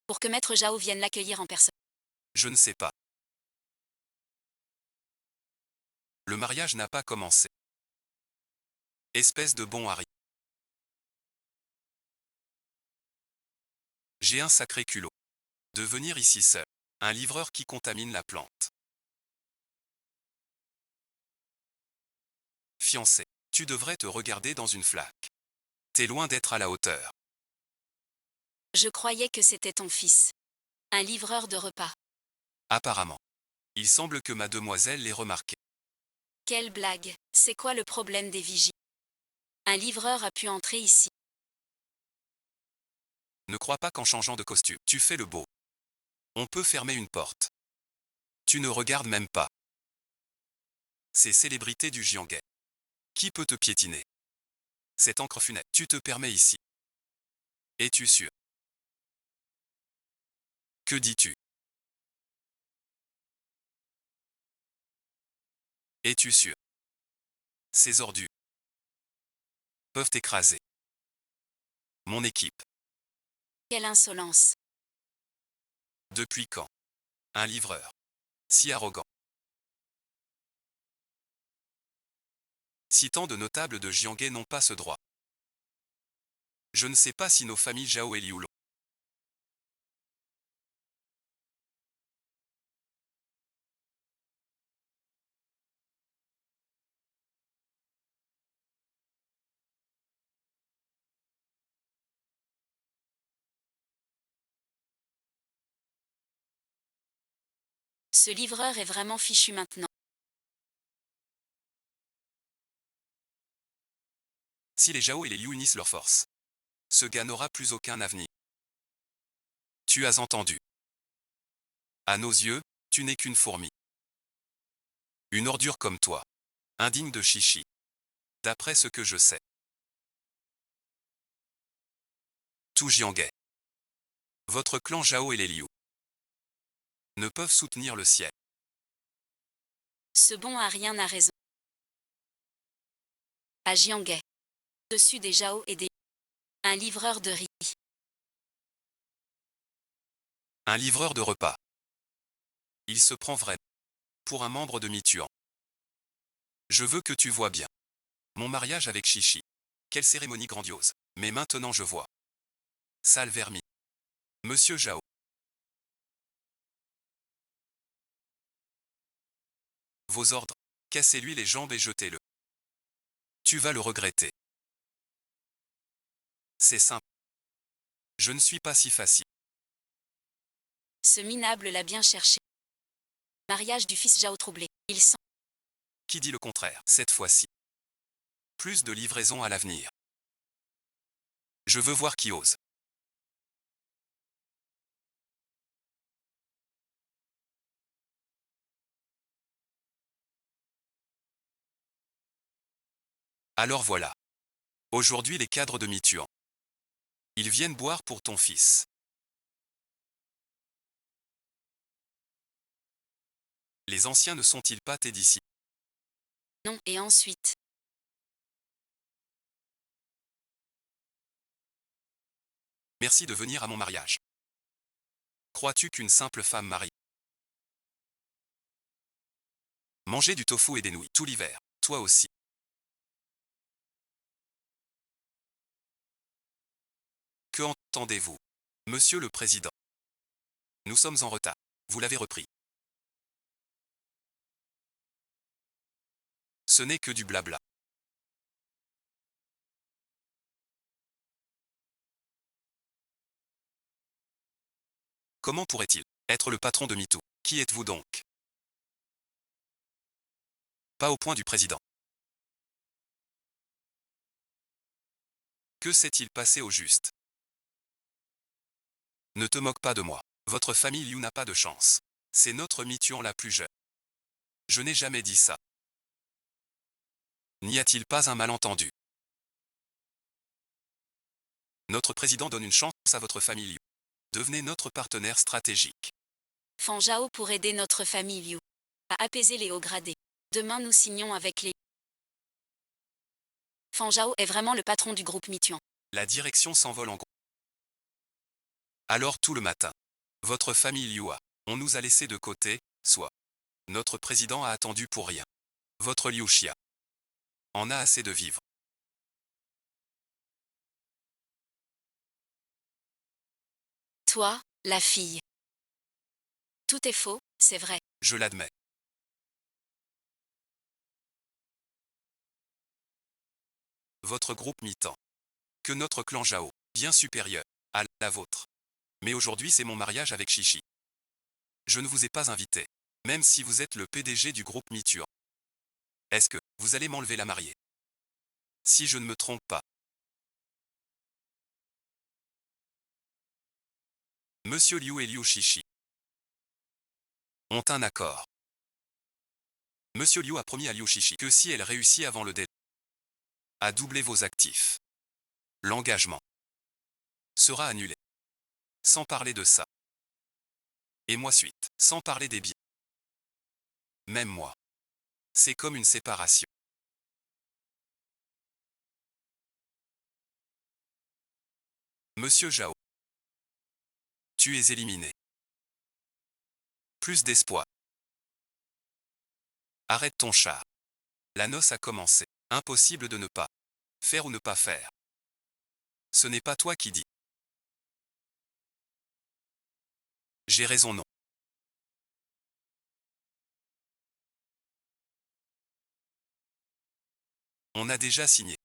Pour que Maître Zhao vienne l'accueillir en personne. Je ne sais pas. Le mariage n'a pas commencé. Espèce de bon Harry. J'ai un sacré culot. De venir ici seul. Un livreur qui contamine la plante. fiancé. Tu devrais te regarder dans une flaque. T'es loin d'être à la hauteur. Je croyais que c'était ton fils. Un livreur de repas. Apparemment. Il semble que ma demoiselle l'ait remarqué. Quelle blague, c'est quoi le problème des vigies? Un livreur a pu entrer ici. Ne crois pas qu'en changeant de costume, tu fais le beau. On peut fermer une porte. Tu ne regardes même pas. Ces célébrités du Jianghe. Qui peut te piétiner? Cette encre funèbre, tu te permets ici. Es-tu sûr? Que dis-tu? Es-tu sûr? Ces ordures peuvent écraser mon équipe. Quelle insolence. Depuis quand? Un livreur si arrogant. Si tant de notables de Jianghe n'ont pas ce droit. Je ne sais pas si nos familles Zhao et Liu l'ont. Ce livreur est vraiment fichu maintenant. Si les Zhao et les Liu unissent leurs forces, ce gars n'aura plus aucun avenir. Tu as entendu. À nos yeux, tu n'es qu'une fourmi. Une ordure comme toi. Indigne de chichi. D'après ce que je sais. Tout Jianghe. Votre clan Zhao et les Liu ne peuvent soutenir le ciel. Ce bon à rien n'a raison. À Jianghe. Dessus des Zhao et des... Un livreur de riz. Un livreur de repas. Il se prend vraiment pour un membre de Mituan. Je veux que tu vois bien. Mon mariage avec Chichi. Quelle cérémonie grandiose. Mais maintenant je vois. Sale vermine. Monsieur Zhao. Vos ordres. Cassez-lui les jambes et jetez-le. Tu vas le regretter. C'est simple. Je ne suis pas si facile. Ce minable l'a bien cherché. Mariage du fils Zhao troublé. Il sent. Qui dit le contraire, cette fois-ci? Plus de livraisons à l'avenir. Je veux voir qui ose. Alors voilà. Aujourd'hui les cadres de Mituan. Ils viennent boire pour ton fils. Les anciens ne sont-ils pas tes disciples? Non, et ensuite. Merci de venir à mon mariage. Crois-tu qu'une simple femme marie manger du tofu et des nouilles tout l'hiver, toi aussi? Que entendez-vous? Monsieur le Président. Nous sommes en retard. Vous l'avez repris. Ce n'est que du blabla. Comment pourrait-il être le patron de MeToo? Qui êtes-vous donc? Pas au point du président. Que s'est-il passé au juste? Ne te moque pas de moi. Votre famille Liu n'a pas de chance. C'est notre Mituan la plus jeune. Je n'ai jamais dit ça. N'y a-t-il pas un malentendu? Notre président donne une chance à votre famille Liu. Devenez notre partenaire stratégique. Fan Zhao pour aider notre famille Liu à apaiser les hauts gradés. Demain nous signons avec les... Fan Zhao est vraiment le patron du groupe Mituan. La direction s'envole en gros. Alors tout le matin. Votre famille Liu on nous a laissé de côté, soit. Notre président a attendu pour rien. Votre Liu Xia en a assez de vivre. Toi, la fille. Tout est faux, c'est vrai. Je l'admets. votre groupe mi-temps. Que notre clan Zhao, bien supérieur à la vôtre. Mais aujourd'hui c'est mon mariage avec Chichi. Je ne vous ai pas invité, même si vous êtes le PDG du groupe Mituan. Est-ce que vous allez m'enlever la mariée? Si je ne me trompe pas. Monsieur Liu et Liu Shishi ont un accord. Monsieur Liu a promis à Liu Shishi que si elle réussit avant le délai à doubler vos actifs, l'engagement sera annulé. Sans parler de ça. Et moi suite, sans parler des biens. Même moi. C'est comme une séparation. Monsieur Zhao. Tu es éliminé. Plus d'espoir. Arrête ton char. La noce a commencé. Impossible de ne pas faire ou ne pas faire. Ce n'est pas toi qui dis. J'ai raison non. On a déjà signé.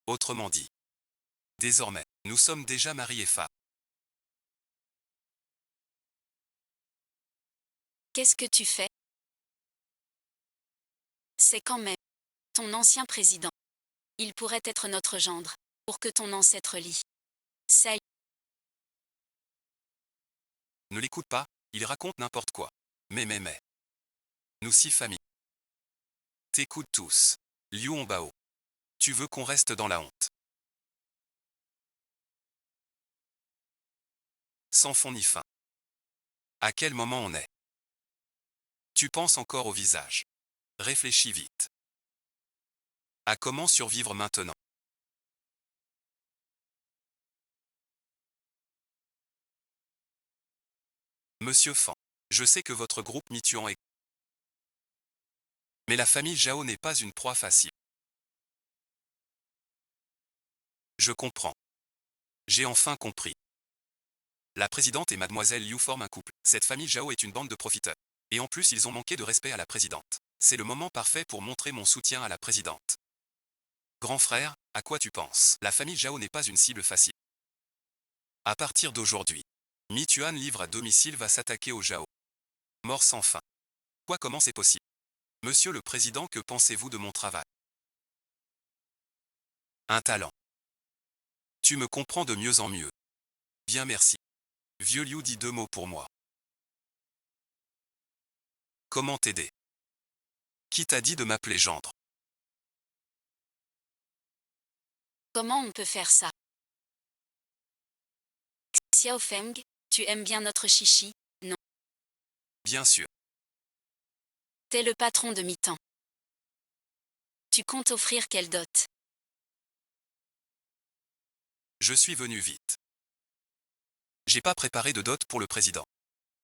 Autrement dit. Désormais, nous sommes déjà mari et femme. Qu'est-ce que tu fais? C'est quand même ton ancien président. Il pourrait être notre gendre, pour que ton ancêtre lit. Ça y Ne l'écoute pas, il raconte n'importe quoi. Mais. Nous six familles. T'écoutes tous. Liu Hongbao. Tu veux qu'on reste dans la honte. Sans fond ni fin. À quel moment on est? Tu penses encore au visage. Réfléchis vite. À comment survivre maintenant? Monsieur Fan. Je sais que votre groupe Mituan est. Mais la famille Zhao n'est pas une proie facile. Je comprends. J'ai enfin compris. La présidente et mademoiselle Liu forment un couple. Cette famille Zhao est une bande de profiteurs. Et en plus ils ont manqué de respect à la présidente. C'est le moment parfait pour montrer mon soutien à la présidente. Grand frère, à quoi tu penses? La famille Zhao n'est pas une cible facile. À partir d'aujourd'hui, Mituan livre à domicile va s'attaquer au Zhao. Mort sans fin. Quoi, comment c'est possible? Monsieur le Président, que pensez-vous de mon travail? Un talent. Tu me comprends de mieux en mieux. Bien merci. Vieux Liu dit 2 mots pour moi. Comment t'aider? Qui t'a dit de m'appeler gendre? Comment on peut faire ça? Xiao Feng, tu aimes bien notre chichi, non? Bien sûr. T'es le patron de mi-temps. Tu comptes offrir quelle dot? Je suis venu vite. J'ai pas préparé de dot pour le président.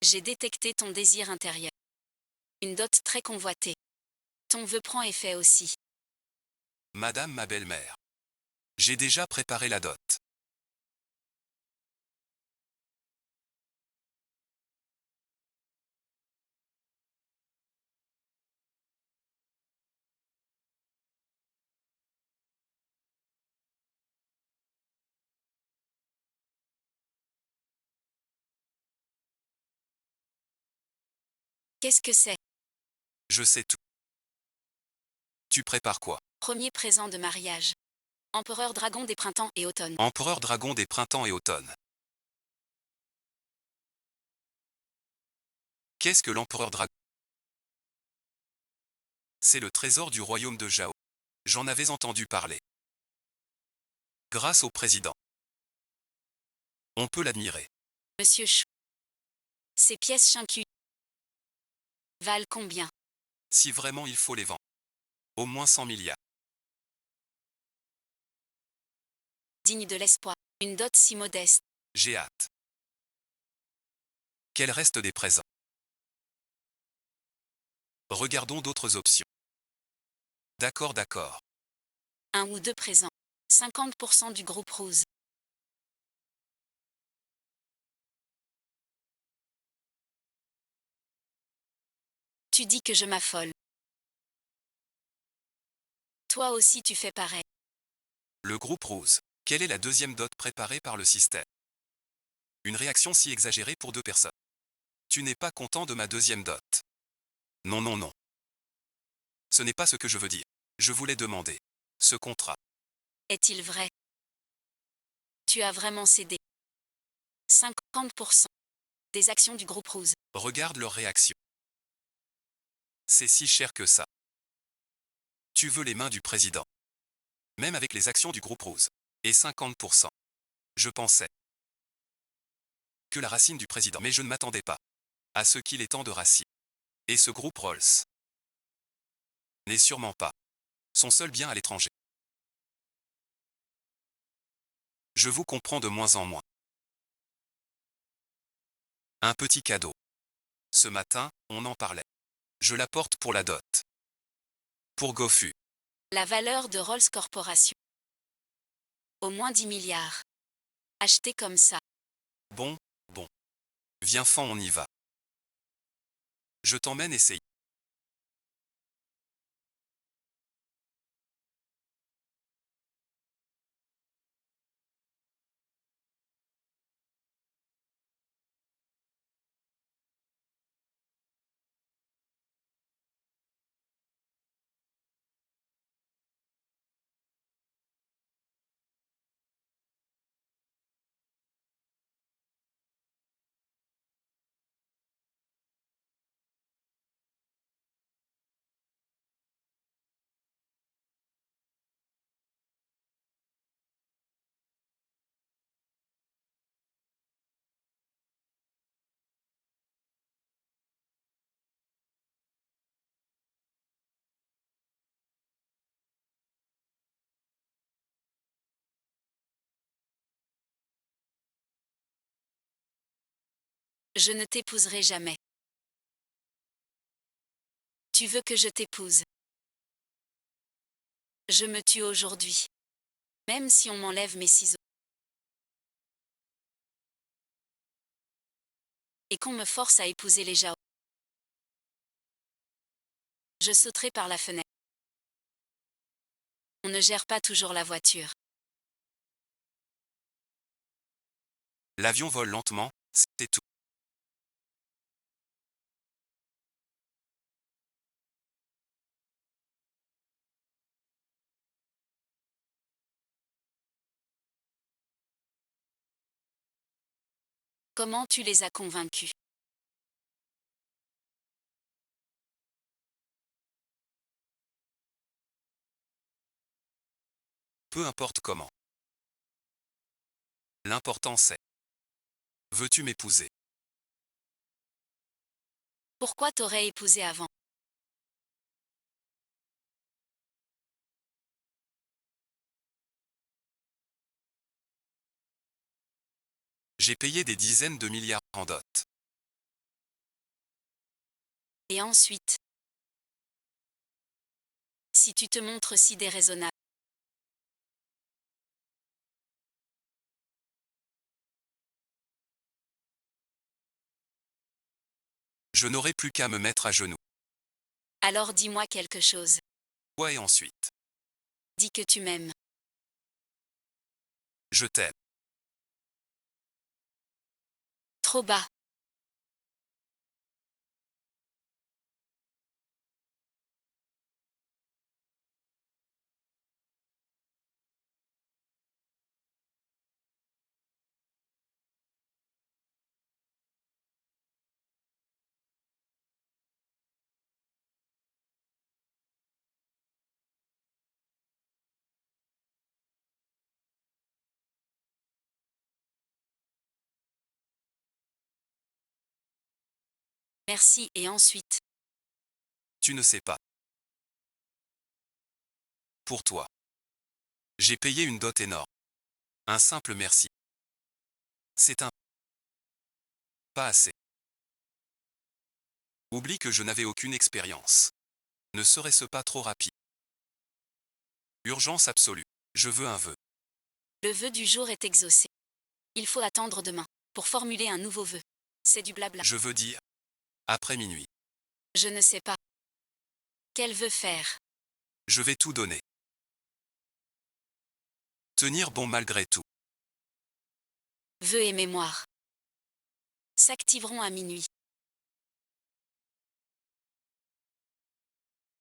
J'ai détecté ton désir intérieur. Une dot très convoitée. Ton vœu prend effet aussi. Madame ma belle-mère. J'ai déjà préparé la dot. Qu'est-ce que c'est? Je sais tout. Tu prépares quoi? Premier présent de mariage. Empereur dragon des printemps et automnes. Empereur dragon des printemps et automnes. Qu'est-ce que l'empereur dragon? C'est le trésor du royaume de Zhao. J'en avais entendu parler. Grâce au président. On peut l'admirer. Monsieur Chou. Ces pièces chinquées valent combien? Si vraiment il faut les vendre. Au moins 100 milliards. Digne de l'espoir. Une dot si modeste. J'ai hâte. Qu'elle reste des présents. Regardons d'autres options. D'accord. Un ou deux présents. 50% du groupe Rose. Tu dis que je m'affole. Toi aussi tu fais pareil. Le groupe Rose. Quelle est la deuxième dot préparée par le système? Une réaction si exagérée pour deux personnes. Tu n'es pas content de ma deuxième dot? Non, non, non. Ce n'est pas ce que je veux dire. Je voulais demander. Ce contrat. Est-il vrai? Tu as vraiment cédé 50% des actions du groupe Rose. Regarde leur réaction. C'est si cher que ça. Tu veux les mains du président. Même avec les actions du groupe Rose. Et 50%. Je pensais que la racine du président. Mais je ne m'attendais pas à ce qu'il ait tant de racines. Et ce groupe Rolls n'est sûrement pas son seul bien à l'étranger. Je vous comprends de moins en moins. Un petit cadeau. Ce matin, on en parlait. Je l'apporte pour la dot. Pour Gofu. La valeur de Rolls Corporation. Au moins 10 milliards. Acheté comme ça. Bon, bon. Viens fan, on y va. Je t'emmène essayer. Je ne t'épouserai jamais. Tu veux que je t'épouse? Je me tue aujourd'hui. Même si on m'enlève mes ciseaux. Et qu'on me force à épouser les Jao. Je sauterai par la fenêtre. On ne gère pas toujours la voiture. L'avion vole lentement, c'est tout. Comment tu les as convaincus? Peu importe comment. L'important c'est. Veux-tu m'épouser? Pourquoi t'aurais épousé avant? J'ai payé des dizaines de milliards en dot. Et ensuite? Si tu te montres si déraisonnable. Je n'aurai plus qu'à me mettre à genoux. Alors dis-moi quelque chose. Ouais, et ensuite. Dis que tu m'aimes. Je t'aime. Trop bas. Merci et ensuite? Tu ne sais pas. Pour toi. J'ai payé une dot énorme. Un simple merci. C'est un. Pas assez. Oublie que je n'avais aucune expérience. Ne serait-ce pas trop rapide? Urgence absolue. Je veux un vœu. Le vœu du jour est exaucé. Il faut attendre demain pour formuler un nouveau vœu. C'est du blabla. Je veux dire. Après minuit. Je ne sais pas. Quel vœu faire? Je vais tout donner. Tenir bon malgré tout. Vœux et mémoire s'activeront à minuit.